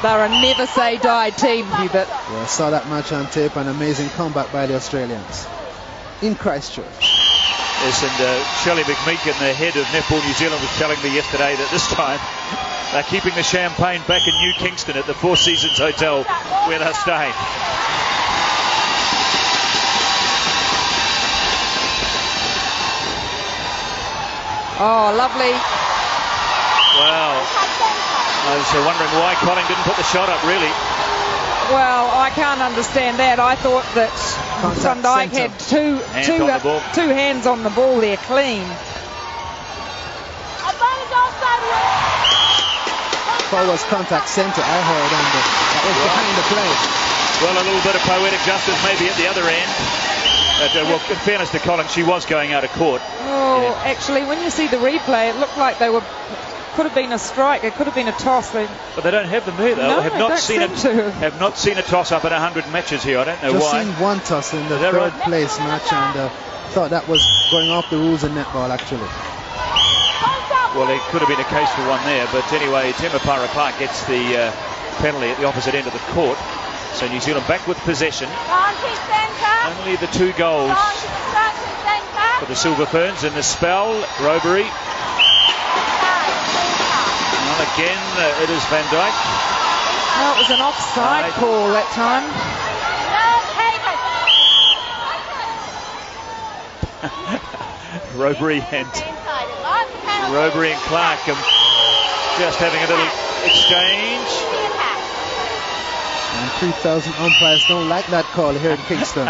they're a never say die team, Hubert. Yeah, I saw that match on tape. An amazing comeback by the Australians in Christchurch. Yes, and Shelley McMeekin, the head of Netball New Zealand, was telling me yesterday that this time they're keeping the champagne back in New Kingston at the Four Seasons Hotel where they're staying. Oh, lovely. Wow. I was wondering why Colling didn't put the shot up, really. Well, I can't understand that. I thought that Van Dijk had two hands on the ball there, clean. Forwards contact centre, I heard, and that was behind the play. Well, a little bit of poetic justice maybe at the other end. But, well, in fairness to Colling, she was going out of court. Oh, yeah. Actually, when you see the replay, it looked like could have been a strike. It could have been a toss. But they don't have them there, though. No, have not seen a toss up in 100 matches here. I don't know why. Just seen one toss in the third place match, and thought that was going off the rules in netball, actually. Well, there could have been a case for one there, but anyway, Temapara Clark gets the penalty at the opposite end of the court. So New Zealand back with possession. Only the 2 goals for the Silver Ferns in the spell. Robery. And again, it is Van Dijk. No, it was an offside call that time. Robery and Clark just having a little exchange. And 3,000 umpires don't like that call here in Kingston.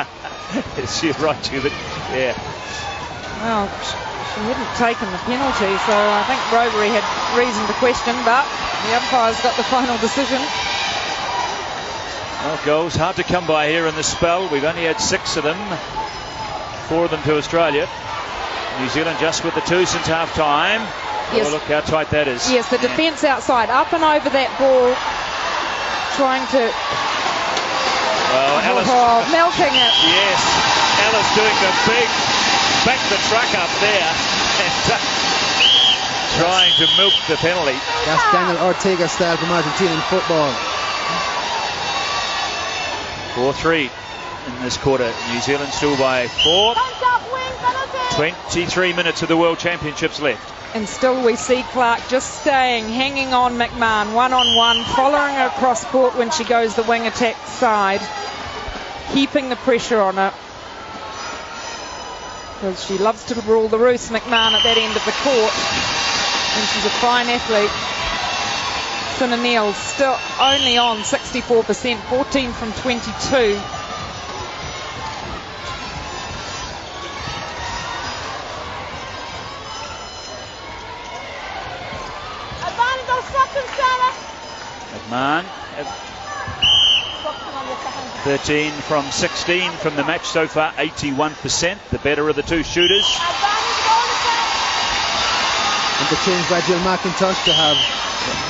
Yes, you're right, Hubert. Yeah. Well, she hadn't taken the penalty, so I think Robery had reason to question, but the umpires got the final decision. Well, goals hard to come by here in the spell. We've only had 6 of them, 4 of them to Australia. New Zealand just with the 2 since half time. Yes. Oh, look how tight that is. Yes, the defence outside, up and over that ball, trying to... Well, Alice... milking it. Yes, Alice doing the big back the truck up there and trying to milk the penalty. That's Daniel Ortega style from Argentinian football. 4-3 in this quarter. New Zealand still by 4. 23 minutes of the World Championships left. And still we see Clark just hanging on McMahon, one-on-one, following her across court when she goes the wing attack side, keeping the pressure on her. Because she loves to rule the roost, McMahon, at that end of the court. And she's a fine athlete. Sinna Neal still only on 64%, 14 from 22. McMahon, 13 from 16 from the match so far, 81%, the better of the 2 shooters. Interchange by Jill McIntosh to have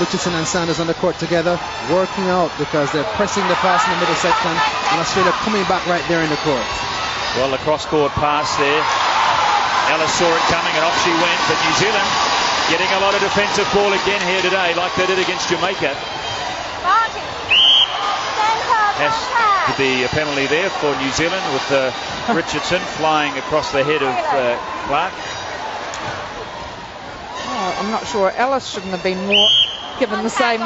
Richardson and Sanders on the court together, working out because they're pressing the pass in the middle section, and Australia coming back right there in the court. Well, the cross-court pass there. Ellis saw it coming and off she went, but New Zealand getting a lot of defensive ball again here today, like they did against Jamaica. Has to be a penalty there for New Zealand with Richardson flying across the head of Clark. Oh, I'm not sure. Ellis shouldn't have been more given the same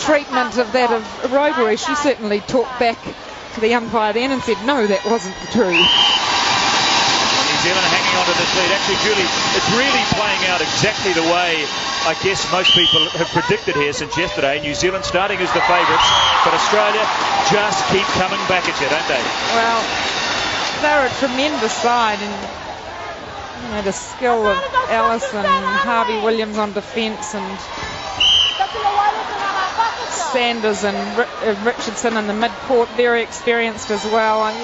treatment of that of Robery. She certainly talked back to the umpire then and said, no, that wasn't true. New Zealand hanging on to this lead. Actually, Julie, it's really playing out exactly the way I guess most people have predicted here since yesterday, New Zealand starting as the favourites, but Australia just keep coming back at you, don't they? Well, they're a tremendous side, and you know, the skill of Ellis and Harvey Williams on defence, and Sanders and Richardson in the mid-court, very experienced as well. And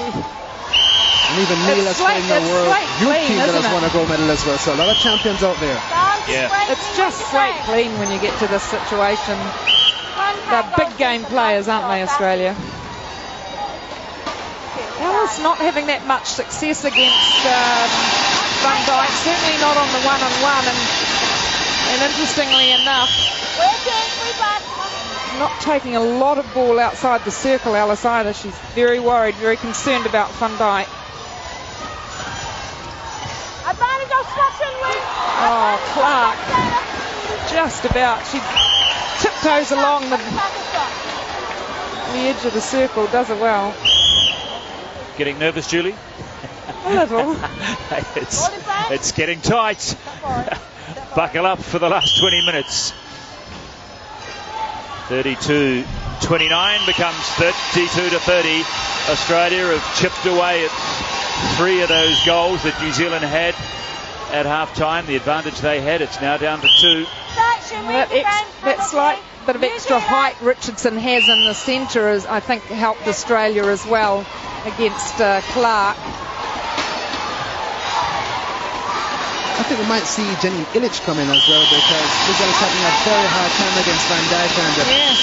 even Neil has played in the World Youth team that has won a gold medal as well. So a lot of champions out there. Yeah. It's just slate clean when you get to this situation. They're big game players, aren't they, Australia? Ellis not having that much success against Van Dijk, certainly not on the one-on-one, and interestingly enough, not taking a lot of ball outside the circle, Ellis, either. She's very worried, very concerned about Van Dijk. Oh, Clark, just about. She tiptoes along the edge of the circle, does it well. Getting nervous, Julie? A little. It's getting tight. Buckle up for the last 20 minutes. 32-29 becomes 32-30. Australia have chipped away at 3 of those goals that New Zealand had at half-time. The advantage they had, it's now down to 2. That slight bit of extra height Richardson has in the centre has, I think, helped Australia as well against Clark. I think we might see Jenny Illich come in as well, because Liz Ellis having a very hard time against Van Dijk, and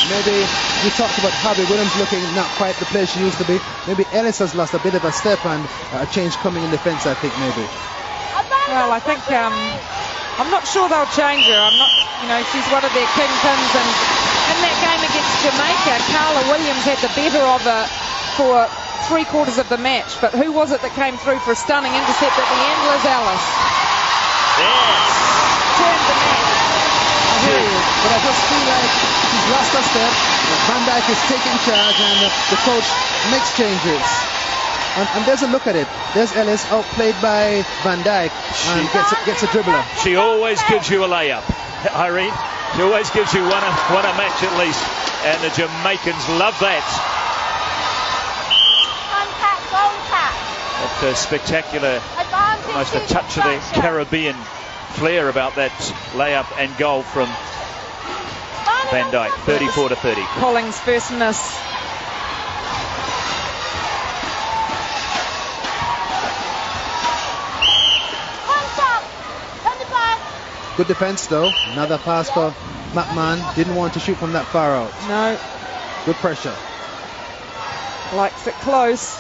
maybe we talked about Harvey Williams looking not quite the player she used to be. Maybe Ellis has lost a bit of a step, and a change coming in defence, I think, maybe. Well, I think I'm not sure they'll change her. I'm not, you know, she's one of their kingpins, and in that game against Jamaica, Carla Williams had the better of her for 3/4 of the match. But who was it that came through for a stunning intercept at the end? Liz Ellis. Yes. Turned the match. I hear you, but I just feel like she's lost her step. Van Dijk is taking charge, and the coach makes changes. And there's a look at it. There's Ellis outplayed by Van Dijk, and gets a dribbler. She always gives you a layup, Irene. She always gives you one a match at least, and the Jamaicans love that. That spectacular, almost a touch of the Caribbean flair about that layup and goal from Van Dijk. 34-30. Collins' first miss. Good defense though. Another pass for McMahon. Didn't want to shoot from that far out. No. Good pressure. Likes it close.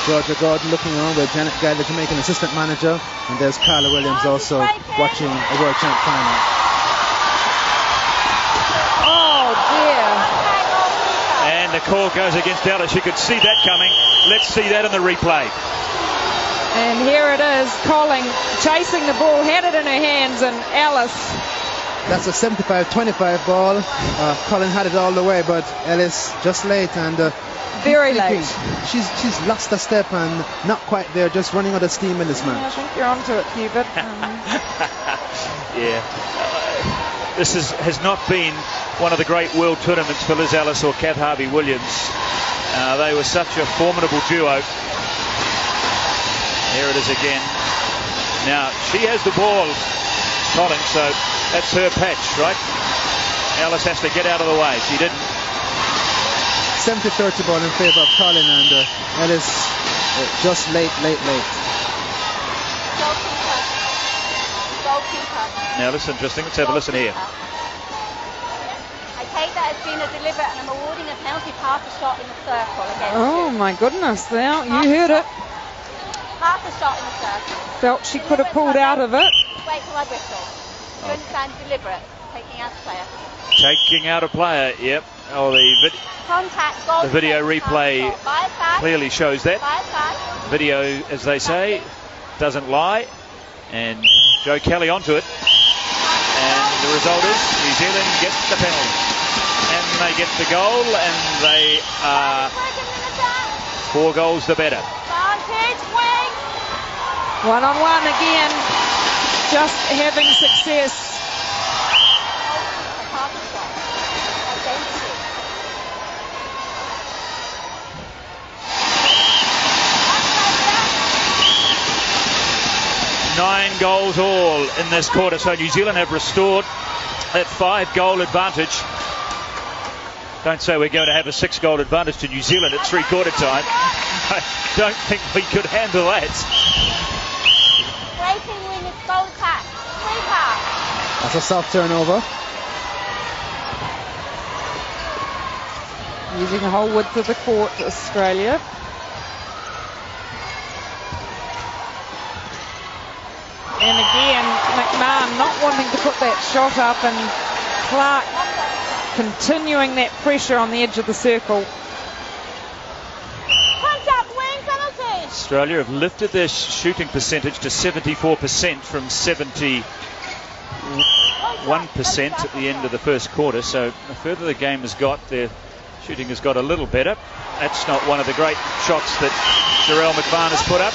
Georgia Gordon looking on with Janet Guy, the Jamaican assistant manager. And there's Carla Williams also watching a World Champ final. Oh dear. And the call goes against Ellis. You could see that coming. Let's see that in the replay. And here it is, Colling chasing the ball, had it in her hands, and Ellis. That's a 75-25 ball. Colin had it all the way, but Ellis just late, and very late. She's lost a step and not quite there, just running out of steam in this match. I think you're onto it, Hubert. Yeah. This has not been one of the great world tournaments for Liz Ellis or Kath Harvey-Williams. They were such a formidable duo. Here it is again. Now, she has the ball, Colin, so that's her patch, right? Ellis has to get out of the way. She didn't. 70-30 ball in favour of Colin, and Ellis just late. Now, this is interesting. Let's have a listen here. I take that as being a deliberate, and I'm awarding a penalty pass a shot in the circle against Oh you. my goodness, now you heard it. Half a shot in the circle. Felt she could have pulled out of it. Wait till I whistle. Do you understand? Deliberate. Taking out a player. Taking out a player, yep. Oh, the video replay clearly shows that. Video, as they say, doesn't lie. And Joe Kelly onto it. And the result is New Zealand gets the penalty. And they get the goal, and they are 4 goals the better. One-on-one again. Just having success. Nine goals all in this quarter, so New Zealand have restored that 5-goal advantage. Don't say we're going to have a 6-goal advantage to New Zealand at three-quarter time. I don't think we could handle that. Waiting win is goal pass. Free pass. That's a soft turnover. Using the whole width of the court, Australia. And again, McMahon not wanting to put that shot up, and Clark continuing that pressure on the edge of the circle. Contact win penalty. Australia have lifted their shooting percentage to 74% from 71% at the end of the first quarter. So the further the game has got, their shooting has got a little better. That's not one of the great shots that Jarrell McMahon has put up.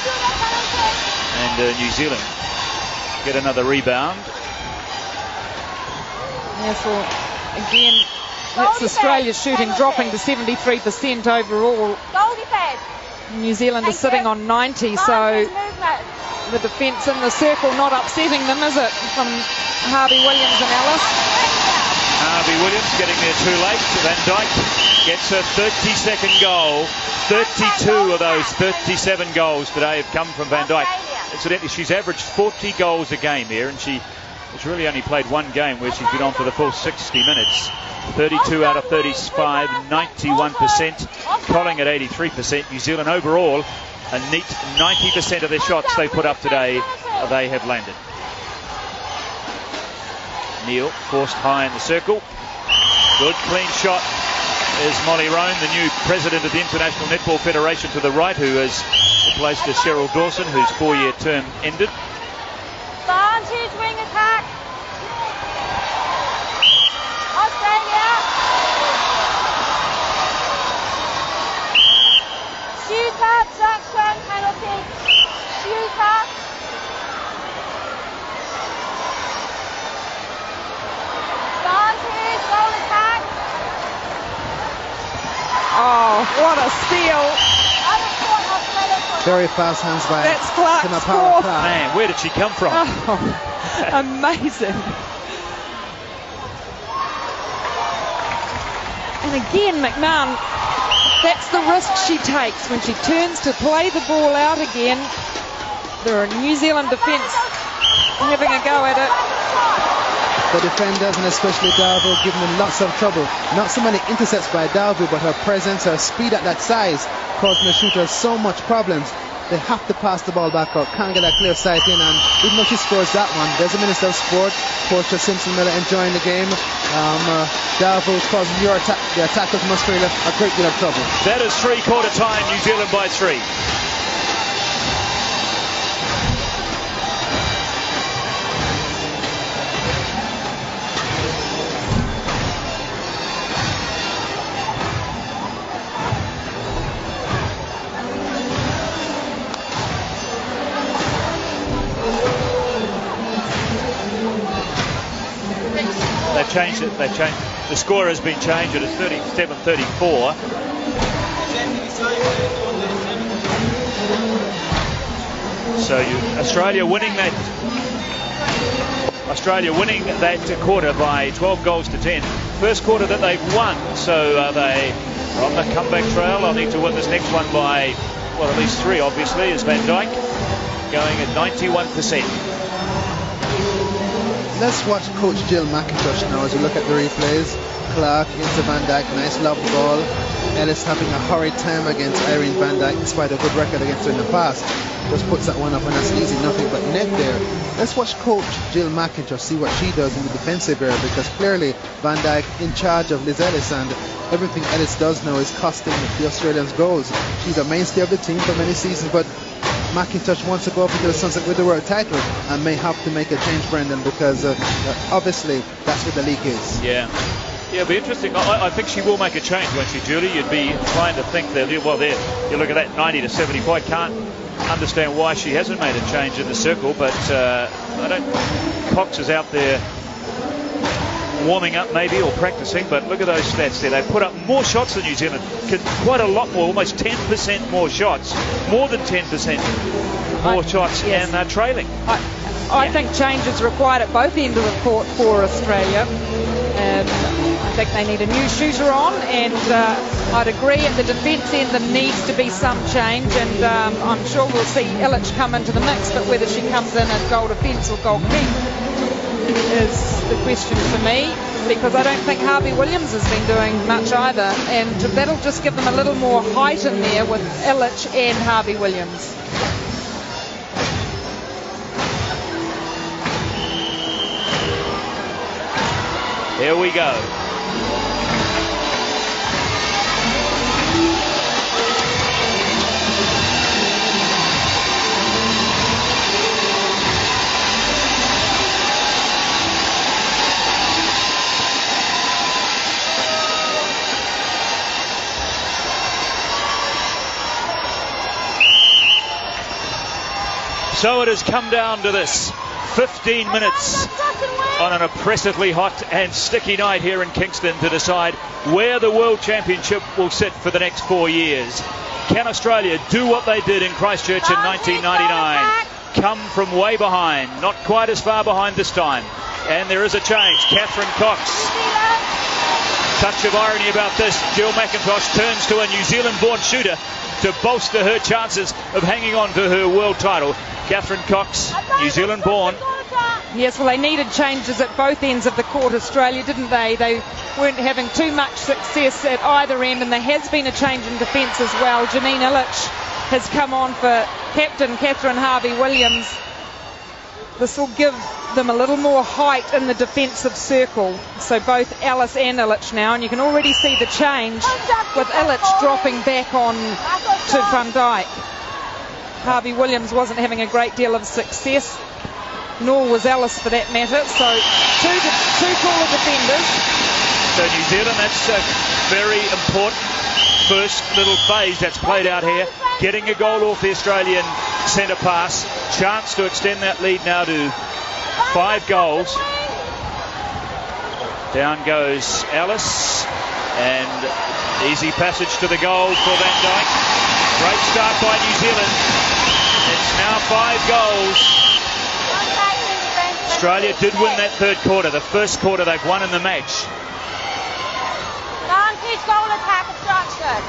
And New Zealand get another rebound. Yes, well, again, that's Australia's shooting dropping to 73% overall. Goal defense. New Zealand is sitting on 90, so the defence in the circle not upsetting them, is it? From Harvey Williams and Ellis. Harvey Williams getting there too late. Van Dijk gets her 32nd goal. 32 of those 37 goals today have come from Van Dijk. Incidentally, she's averaged 40 goals a game here, and she has really only played one game where she's been on for the full 60 minutes. 32 out of 35, 91%. Colling at 83%. New Zealand overall, a neat 90% of their shots they put up today, they have landed. Neal forced high in the circle. Good clean shot. There's Molly Roan, the new president of the International Netball Federation to the right, who has replaced Cheryl Dawson, whose 4-year term ended. Advantage wing attack. Australia. Shooter, obstruction, penalty. Shooter. Advantage, goal attack. Oh, what a steal. Very fast hands by That's Clark's Clark. Man, where did she come from? Oh, amazing. And again, McMahon, that's the risk she takes when she turns to play the ball out again. There are New Zealand defence having a go at it. The defenders, and especially Darville, giving them lots of trouble. Not so many intercepts by Darville, but her presence, her speed at that size, causing the shooters so much problems. They have to pass the ball back out, can't get a clear sight in, and even though she scores that one, there's a Minister of Sport, Coach Simpson Miller, enjoying the game. Darville causing the attackers from Australia a great deal of trouble. That is three-quarter time, New Zealand by 3. They've changed it. The score has been changed. It is 37-34. So Australia winning that quarter by 12 goals to 10. First quarter that they've won. So they are on the comeback trail. They'll need to win this next one by, well, at least 3, obviously, is Van Dijk going at 91%. Let's watch Coach Jill McIntosh now as we look at the replays. Clark into Van Dijk, nice lob ball. Ellis having a horrid time against Irene Van Dijk despite a good record against her in the past. Just puts that one up, and that's easy, nothing but net there. Let's watch Coach Jill McIntosh, see what she does in the defensive area, because clearly Van Dijk in charge of Liz Ellis, and everything Ellis does now is costing the Australians goals. She's a mainstay of the team for many seasons, but McIntosh wants to go up into the sunset with the world title and may have to make a change, Brendan, because obviously that's what the league is. Yeah, it'll be interesting. I think she will make a change, won't she, Julie? You'd be inclined to think that, well, there, you look at that 90 to 75, can't understand why she hasn't made a change in the circle, but I don't. Cox is out there warming up maybe or practicing, but look at those stats there. They put up more shots than New Zealand, quite a lot more, almost 10% more shots, more than 10% more shots, yes. and they're trailing. I think change is required at both ends of the court for Australia. I think they need a new shooter on, and I'd agree at the defence end there needs to be some change, and I'm sure we'll see Illich come into the mix, but whether she comes in as goal defence or goal keep is the question for me, because I don't think Harvey Williams has been doing much either, and that'll just give them a little more height in there with Illich and Harvey Williams. Here we go. So it has come down to this. 15 minutes on an oppressively hot and sticky night here in Kingston to decide where the World Championship will sit for the next 4 years. Can Australia do what they did in Christchurch in 1999? Come from way behind, not quite as far behind this time. And there is a change. Catherine Cox. Touch of irony about this. Jill McIntosh turns to a New Zealand-born shooter to bolster her chances of hanging on to her world title. Catherine Cox, New Zealand-born. Yes, well, they needed changes at both ends of the court, Australia, didn't they? They weren't having too much success at either end, and there has been a change in defence as well. Janine Illich has come on for captain Catherine Harvey-Williams. This will give them a little more height in the defensive circle. So both Alice and Illich now, and you can already see the change with Illich dropping back on to Van Dijk. Harvey Williams wasn't having a great deal of success, nor was Alice for that matter. So two taller defenders. So New Zealand, that's a very important first little phase that's played out here. Getting a goal off the Australian centre pass. Chance to extend that lead now to 5 goals. Down goes Alice, and easy passage to the goal for Van Dijk. Great start by New Zealand. It's now 5 goals. Australia did win that third quarter, the first quarter they've won in the match. Goal attack obstruction.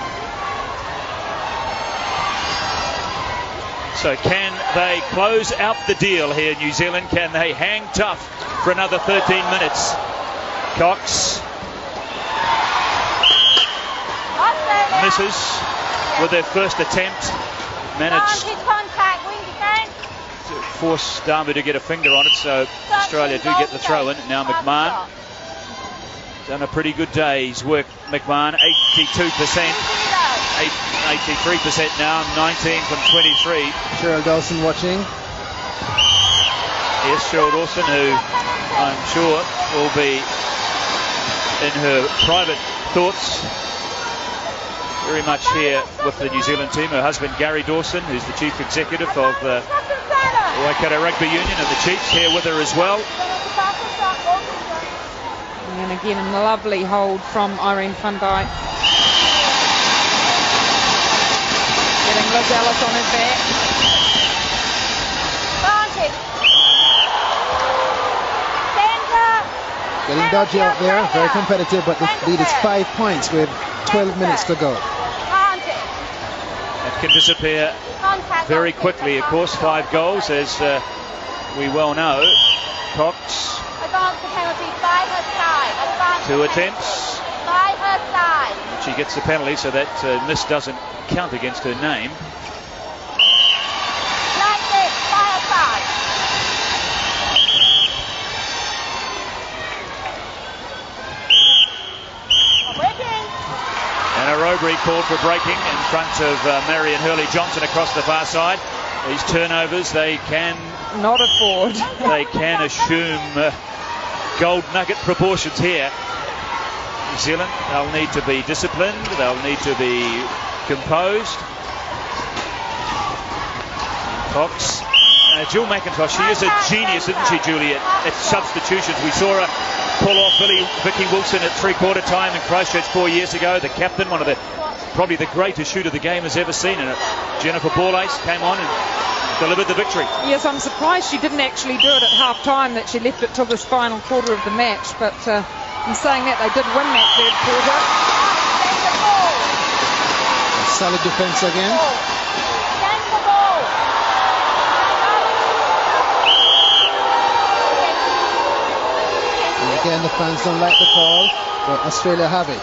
So can they close out the deal here, New Zealand? Can they hang tough for another 13 minutes? Cox misses with their first attempt. Managed to force Damu to get a finger on it, so Australia do get the throw in. Now McMahon. Done a pretty good day's work, McMahon. 82%, 83% now, 19 from 23. Cheryl Dawson watching. Yes, Cheryl Dawson, who I'm sure will be in her private thoughts very much here with the New Zealand team. Her husband Gary Dawson, who's the chief executive of the Waikato Rugby Union and the Chiefs, here with her as well. And again, a lovely hold from Irene Van Dijk. Getting Liz Ellis on his back. Getting dodgy out there, very competitive, but the lead is 5 points with 12 minutes to go. That can disappear very quickly, of course. 5 goals, as we well know. Cox. 2 attempts. She gets the penalty, so that miss doesn't count against her name. And a robbery called for breaking in front of Marion Hurley-Johnson across the far side. These turnovers, they can not afford. They can assume gold nugget proportions here. New Zealand, they'll need to be disciplined, they'll need to be composed. Cox. Jill McIntosh, she is a genius, isn't she, Julie, at substitutions. We saw her pull off Vicky Wilson at three-quarter time in Christchurch 4 years ago. The captain, one of the probably the greatest shooter the game has ever seen. And Jennifer Borlace came on and delivered the victory. Yes, I'm surprised she didn't actually do it at half-time, that she left it till this final quarter of the match. But in saying that, they did win that third quarter. Solid defense again. Again, the fans don't like the call, but Australia have it.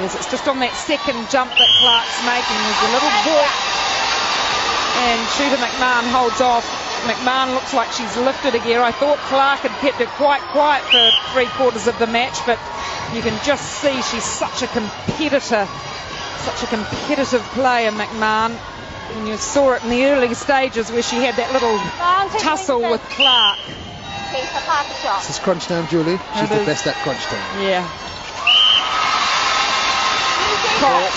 Yes, it's just on that second jump that Clark's making. There's a little walk, and shooter McMahon holds off. McMahon looks like she's lifted a gear. I thought Clark had kept it quite quiet for three-quarters of the match, but you can just see she's such a competitor, such a competitive player, McMahon. And you saw it in the early stages where she had that little tussle with Clark. This is crunch time, Julie. She's the best at crunch time. Yeah. Cox.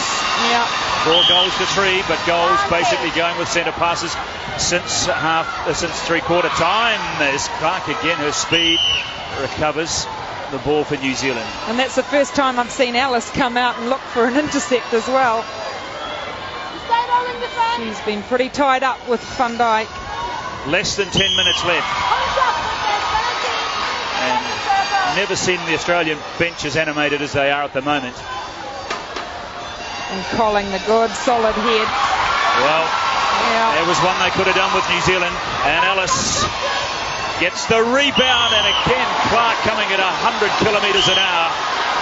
Yeah. 4 goals to 3, but goals basically going with centre passes since three-quarter time. As Clark again, her speed recovers the ball for New Zealand. And that's the first time I've seen Alice come out and look for an intercept as well. She's been pretty tied up with Van Dijk. Less than 10 minutes left. And never seen the Australian bench as animated as they are at the moment. And Colling the good, solid head. Well, yeah. There was one they could have done with New Zealand. And Alice gets the rebound. And again, Clark coming at 100 kilometres an hour.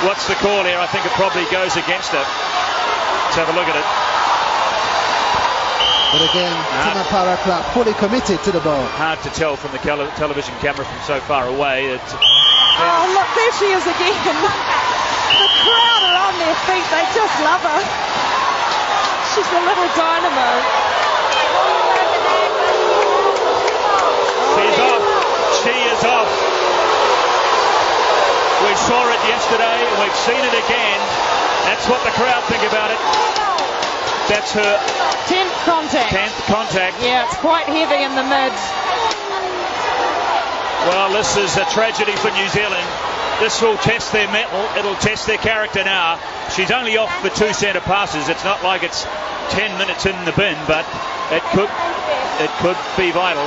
What's the call here? I think it probably goes against her. Let's have a look at it. But again, Timapara Clark fully committed to the ball. Hard to tell from the television camera from so far away. Oh, look, there she is again. The crowd are on their feet. They just love her. She's a little dynamo. She's off. She is off. We saw it yesterday, and we've seen it again. That's what the crowd think about it. That's her 10th contact. 10th contact. Yeah, it's quite heavy in the mids. Well, this is a tragedy for New Zealand. This will test their mettle. It'll test their character now. She's only off for 2 centre passes. It's not like it's 10 minutes in the bin, but it could be vital.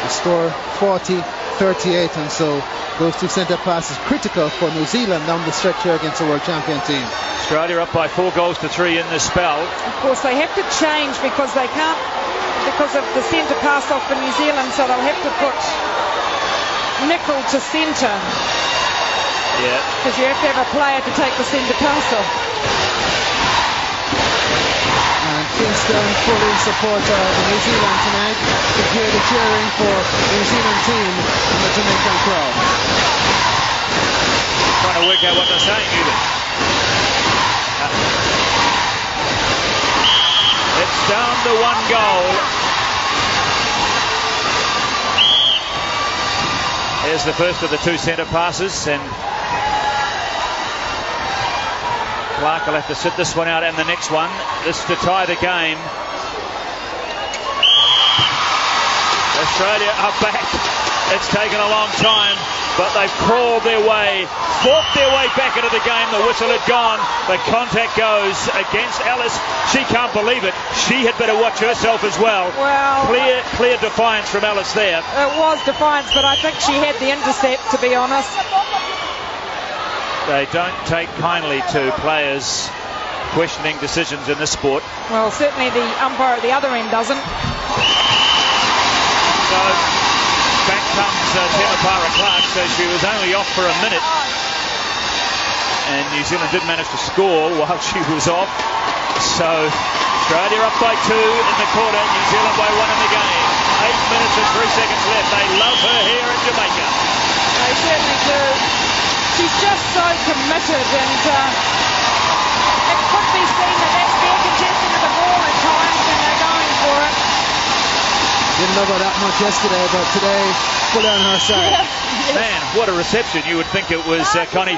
The score 40-38, and so those 2 centre passes critical for New Zealand down the stretch here against the world champion team. Australia up by 4 goals to 3 in this spell. Of course, they have to change because they can't, because of the centre pass off for New Zealand, so they'll have to put Nickel to centre. Yeah. Because you have to have a player to take the centre pass off. And Kingston fully in support of New Zealand tonight. You hear the cheering for the New Zealand team and the Jamaican crowd. Trying to work out what they're saying even. It's down to 1 goal. Here's the first of the 2 centre passes, and Clark will have to sit this one out and the next one. This to tie the game. Australia are back. It's taken a long time, but they've crawled their way, fought their way back into the game. The whistle had gone. The contact goes against Alice. She can't believe it. She had better watch herself as well. Well, clear defiance from Alice there. It was defiance, but I think she had the intercept, to be honest. They don't take kindly to players questioning decisions in this sport. Well, certainly the umpire at the other end doesn't. So back comes Temapara Clark, so she was only off for a minute. And New Zealand did manage to score while she was off. So Australia up by 2 in the quarter, New Zealand by 1 in the game. 8 minutes and 3 seconds left. They love her here in Jamaica. They certainly do. She's just so committed, and it could be seen that that's their congestion of the ball at times when they're going for it. This didn't love her that much yesterday, but today, fully on her side. Yes. Man, what a reception. You would think it was Connie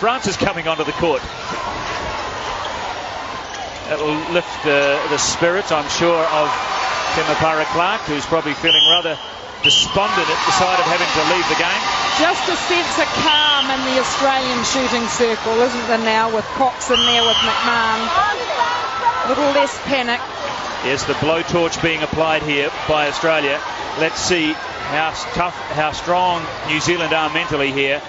Francis coming onto the court. That'll lift the spirits, I'm sure, of Temapara Clark, who's probably feeling rather despondent at the sight of having to leave the game. Just a sense of calm in the Australian shooting circle, isn't there now, with Cox in there with McMahon. A little less panic. Yes, the blowtorch being applied here by Australia. Let's see how tough, how strong New Zealand are mentally here.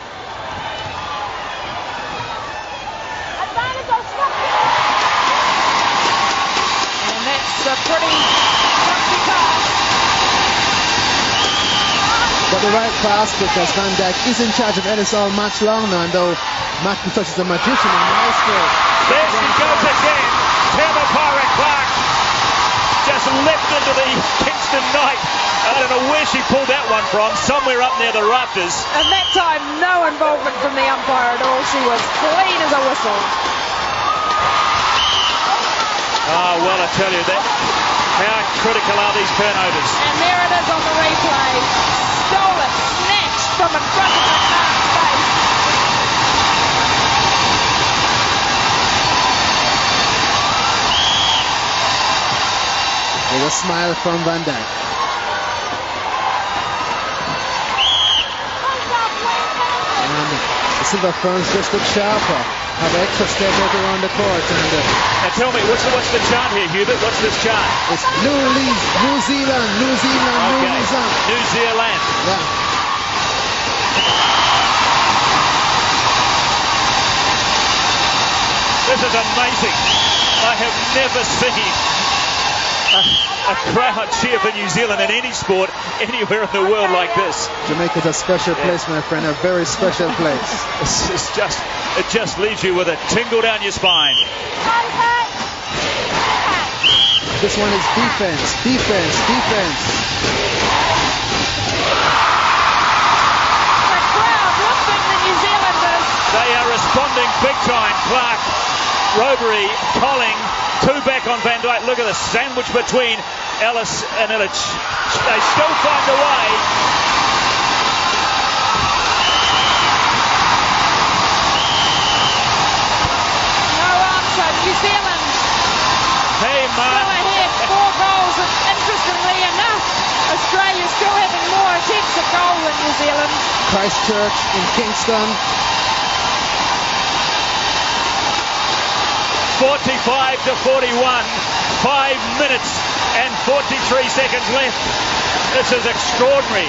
And that's a pretty touchy pass. But the right pass, because Van Dijk is in charge of Ellis all match long now, and though McIntosh is a magician and maestro. There she goes again. Temapara Clark just leapt into the Kingston night. I don't know where she pulled that one from, somewhere up near the rafters. And that time, no involvement from the umpire at all. She was clean as a whistle. Oh, well, I tell you that. How critical are these turnovers? And there it is on the replay. Stole it, snatched from in front of McMahon's face. With a smile from Van Dijk. And the Silver Ferns just look sharper. Have extra step around the court. And now tell me, what's the chant here, Hubert? What's this chant? it's New Zealand, New Zealand, Okay. New Zealand. New Zealand. Yeah. This is amazing. I have never seen a crowd cheer for New Zealand in any sport anywhere in the world like this. Jamaica's a special place, my friend, a very special place. It just leaves you with a tingle down your spine. This one is defense, defense, defense. The crowd lifting the New Zealanders. They are responding big time. Clark, Robery, Colling, two back on Van Dijk. Look at the sandwich between Ellis and Illich. They still find a way. No answer. New Zealand Hey, still man. ahead. 4 goals. And interestingly enough, Australia still having more attempts at goal than New Zealand. Christchurch in Kingston. 45-41. 5 minutes and 43 seconds left. This is extraordinary.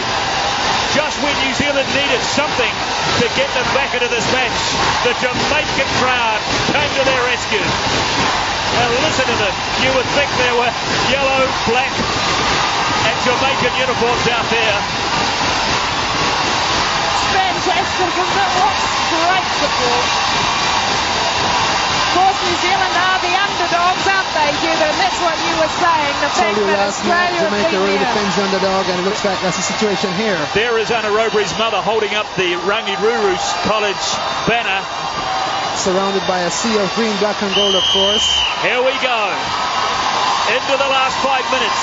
Just when New Zealand needed something to get them back into this match, the Jamaican crowd came to their rescue. Now listen to them. You would think there were yellow, black and Jamaican uniforms out there. It's fantastic, isn't it? What great support. Of course, New Zealand are the underdogs, aren't they, Hubert? And that's what you were saying. The fact Told you that last night, Australia have Jamaica been really there. defends the underdog, and it looks like that's the situation here. There is Anna Robery's mother holding up the Rangiruru College banner. Surrounded by a sea of green, black and gold, of course. Here we go. Into the last 5 minutes.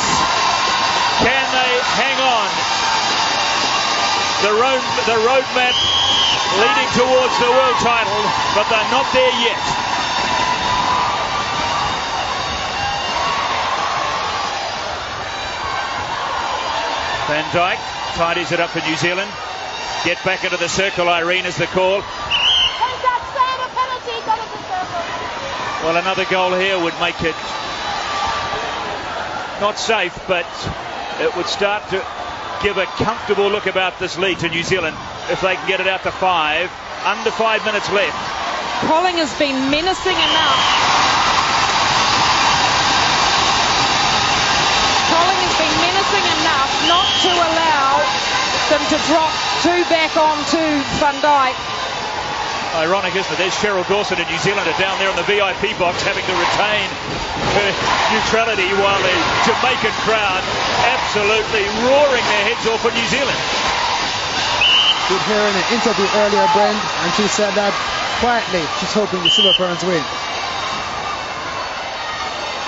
Can they hang on? The roadmap leading towards the world title, but they're not there yet. Van Dijk tidies it up for New Zealand. Get back into the circle, Irene, is the call. Well, another goal here would make it not safe, but it would start to give a comfortable look about this lead to New Zealand if they can get it out to 5. Under 5 minutes left. Colling has been menacing enough. Colling has been menacing enough not to allow them to drop 2 back onto Van Dijk. Ironic, isn't it? There's Cheryl Dawson and New Zealand are down there in the VIP box having to retain her neutrality while the Jamaican crowd absolutely roaring their heads off for New Zealand. Did hear in an interview earlier, Brent, and she said that quietly she's hoping the Silver Ferns win.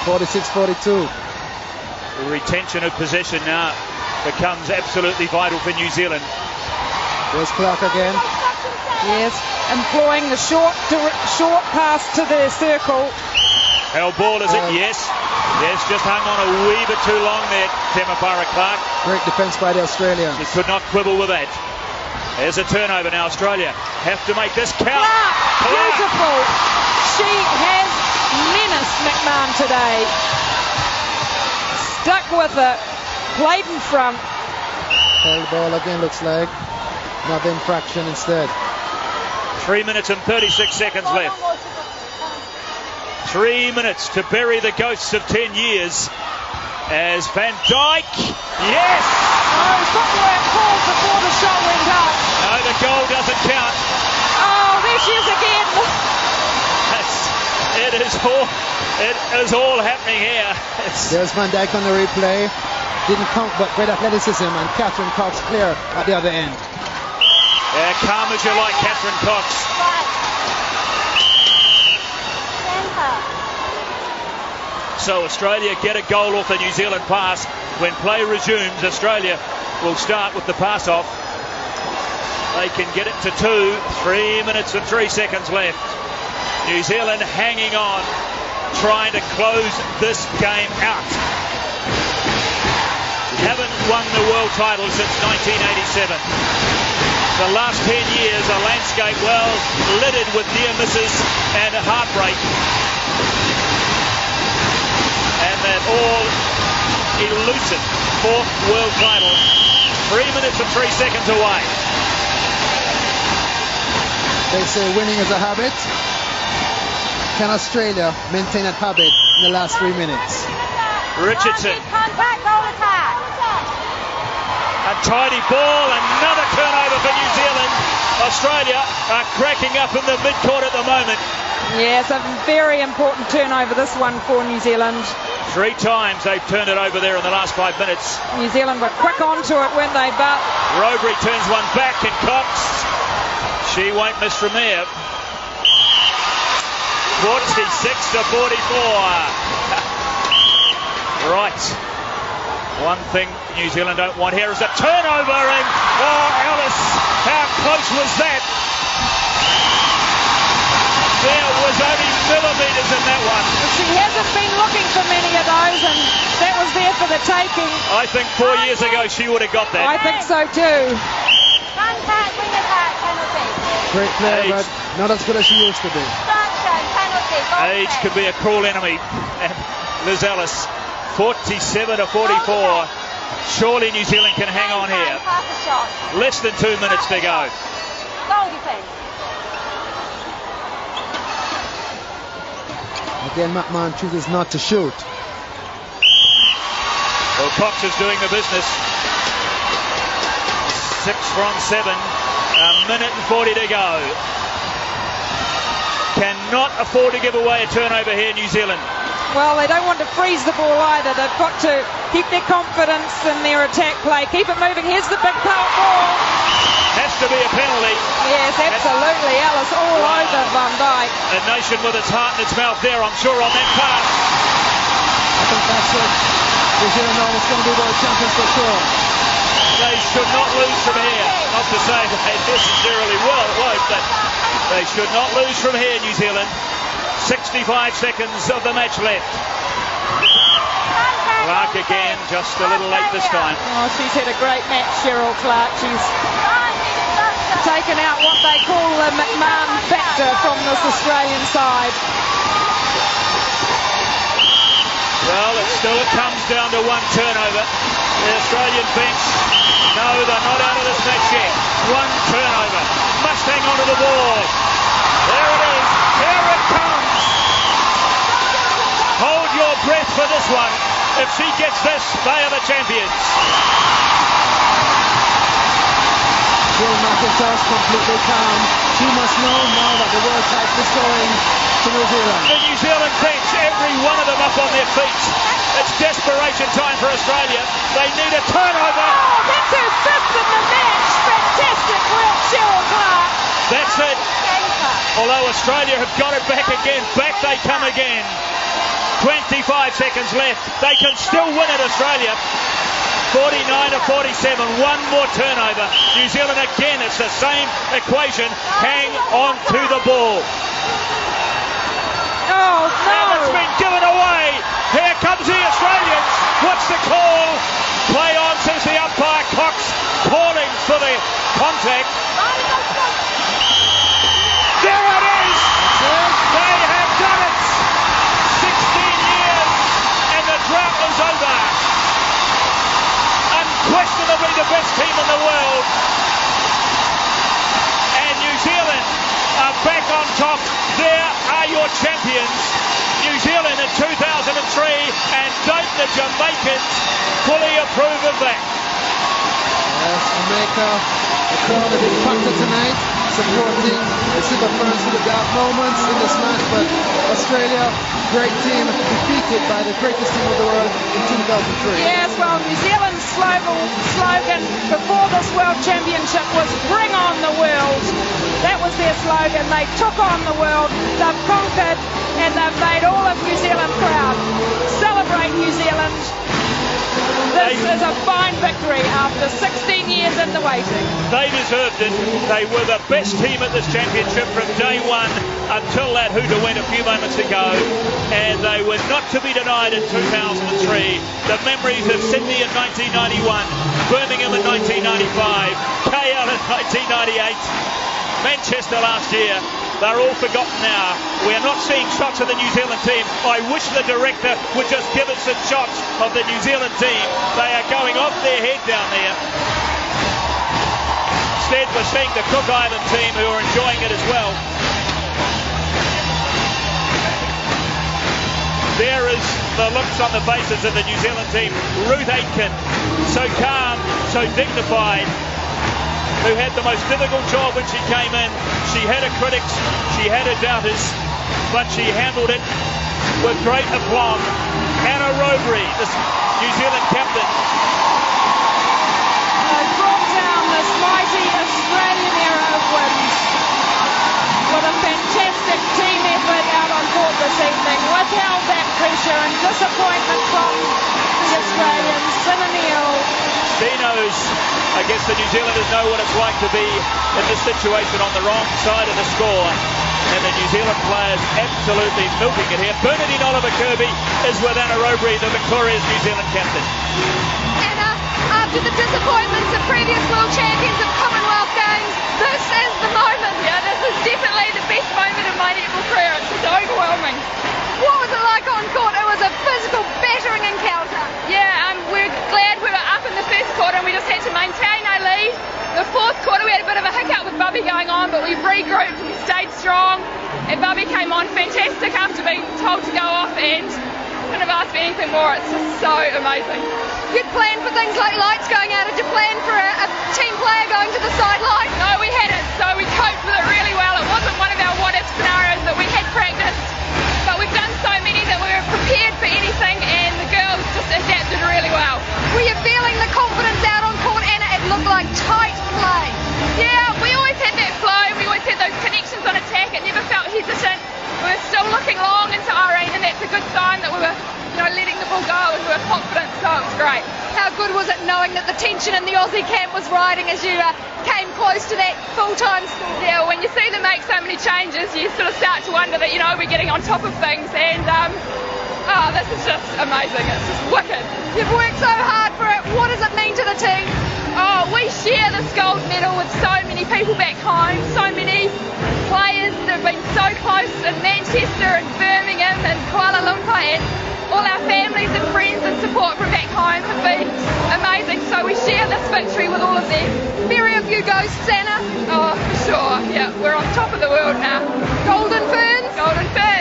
46-42. The retention of possession now becomes absolutely vital for New Zealand. There's Clark again. Yes, employing the short pass to the circle. How ball is it? Yes. Yes, just hung on a wee bit too long there, Temapara Clark. Great defence by the Australians. She could not quibble with that. There's a turnover now. Australia have to make this count. Clark, beautiful. She has menaced McMahon today. Stuck with it. Played in front. Held ball again, looks like. Another infraction instead. 3 minutes and 36 seconds left. 3 minutes to bury the ghosts of 10 years as Van Dijk, yes! Oh, footwork called before the shot went up. No, the goal doesn't count. Oh, there she is again. It is all happening here. There's Van Dijk on the replay. Didn't count, but great athleticism, and Catherine Cox clear at the other end. Yeah, calm as you like, Catherine Cox. So Australia get a goal off the New Zealand pass. When play resumes, Australia will start with the pass off. They can get it to 2. 3 minutes and 3 seconds left. New Zealand hanging on, trying to close this game out. Haven't won the world title since 1987. The last 10 years, a landscape well littered with near misses and heartbreak. And that all elusive 4th world title, 3 minutes and 3 seconds away. They say winning is a habit. Can Australia maintain that habit in the last 3 minutes? Richardson. Contact, goal attack. A tidy ball, another turnover for New Zealand. Australia are cracking up in the midcourt at the moment. Yes, a very important turnover, this one for New Zealand. 3 times they've turned it over there in the last 5 minutes. New Zealand were quick onto it when they but. Robury turns one back and Cox, she won't miss from there. 46 to 44. Right. One thing New Zealand don't want here is a turnover, and Alice, how close was that? There was only millimetres in that one. She hasn't been looking for many of those, and that was there for the taking. I think 4 years ago she would have got that. I think so too. Contact, wing attack, penalty. Great player, but not as good as she used to be. Distraction, penalty, goal Age kick. can be a cruel enemy. And Liz Ellis, 47 to 44. Surely New Zealand can hang on here. Pass the shot. Less than 2 minutes to go. Goal defense. Again, McMahon chooses not to shoot. Well, Cox is doing the business. 6 from 7. A minute and 40 to go. Cannot afford to give away a turnover here, New Zealand. Well, they don't want to freeze the ball either. They've got to keep their confidence in their attack play. Keep it moving. Here's the big power ball. Has to be a penalty. Yes, absolutely. Alice all over Van Dijk. A nation with its heart in its mouth there, I'm sure, on that pass. I think that's it. New Zealand know it's going to be world champions for sure. They should not lose from here. Not to say they necessarily won't, but they should not lose from here, New Zealand. 65 seconds of the match left. Clark again, just a little late this time. Oh, she's had a great match, Cheryl Clark. She's taken out what they call the McMahon factor from this Australian side. Well, it still comes down to one turnover. The Australian bench, no, they're not out of this match yet. One turnover. Must hang on to the ball. There it is. Here it comes. Hold your breath for this one. If she gets this, they are the champions. Jill McIntosh completely calm. She must know now that the world title is going to New Zealand. The New Zealand bench, every one of them up on their feet. It's desperation time for Australia. They need a turnover. Oh, that's her fifth in the match. Fantastic work, Cheryl Clark. That's it. Although Australia have got it back again, back they come again. 25 seconds left. They can still win it, Australia. 49-47, one more turnover. New Zealand again, it's the same equation. Hang on to the ball. Oh, And it's been given away. Here comes the Australians. What's the call? Play on, says the umpire. Cox calling for the contact. There it is. They have done it. 16 years and the drought is over. Unquestionably the best team in the world. And New Zealand are back on top. There are your champions. New Zealand in 2003, and don't the Jamaicans fully approve of that? Yes, Jamaica, the crowd a big factor tonight, supporting the Super Ferns through the dark moments in this match, but Australia, great team, defeated by the greatest team of the world in 2003. Yes, well, New Zealand's slogan before this World Championship was "Bring on the world." That was their slogan. They took on the world, they've conquered, and they've made all of New Zealand proud. Celebrate New Zealand. This is a fine victory after 16 years in the waiting. They deserved it. They were the best team at this championship from day one until that hooter went a few moments ago, and they were not to be denied in 2003. The memories of Sydney in 1991, Birmingham in 1995, KL in 1998, Manchester last year. They're all forgotten now. We are not seeing shots of the New Zealand team. I wish the director would just give us some shots of the New Zealand team. They are going off their head down there. Instead, we're seeing the Cook Island team who are enjoying it as well. There is the looks on the faces of the New Zealand team. Ruth Aitken, so calm, so dignified, who had the most difficult job when she came in. She had her critics, she had her doubters, but she handled it with great aplomb. Anna Robery, this New Zealand captain. Brought down this mighty Australian era of wins with a fantastic team effort out on court this evening, withheld that pressure and disappointment from the Australians. Sinanil. She knows, I guess the New Zealanders know what it's like to be in this situation on the wrong side of the score. And the New Zealand players absolutely milking it here. Bernadine Oliver-Kirby is with Anna Robery, the victorious New Zealand captain. Anna, after the disappointments of previous World Champions of Commonwealth Games, this is the moment. Yeah, this is definitely the best moment of my netball career. It's just overwhelming. What was it like on court? It was a physical battering encounter. Yeah, we're glad we were up in the first quarter and we just had to maintain our lead. The fourth quarter we had a bit of a hiccup with Bubby going on, but we regrouped, we stayed strong, and Bubby came on fantastic after being told to go off, and couldn't have asked for anything more. It's just so amazing. You'd planned for things like lights going out. Did you plan for a team player going to the sideline? No, we hadn't, so we coped with it really well. It wasn't one of our what-if scenarios that we had practiced, but we've done so many that we were prepared for anything, and the girls just adapted really well. Were you feeling the confidence out on court, Anna? It looked like tight play. Yeah, we always had that flow, we always had those connections on attack. It never felt hesitant. We were still looking long into Irene, and that's a good sign that we were letting the ball go and we were confident, so it was great. How good was it knowing that the tension in the Aussie camp was riding as you came close to that full-time score? Yeah, when you see them make so many changes, you sort of start to wonder that, we're getting on top of things, and this is just amazing. It's just wicked. You've worked so hard for it. What does it mean to the team? Oh, we share this gold medal with so many people back home, so many players that have been so close in Manchester and Birmingham and Kuala Lumpur, and all our families and friends and support from back home have been amazing, so we share this victory with all of them. Very a few ghosts, Anna? Oh, for sure, yeah, we're on top of the world now. Golden Ferns? Golden Ferns.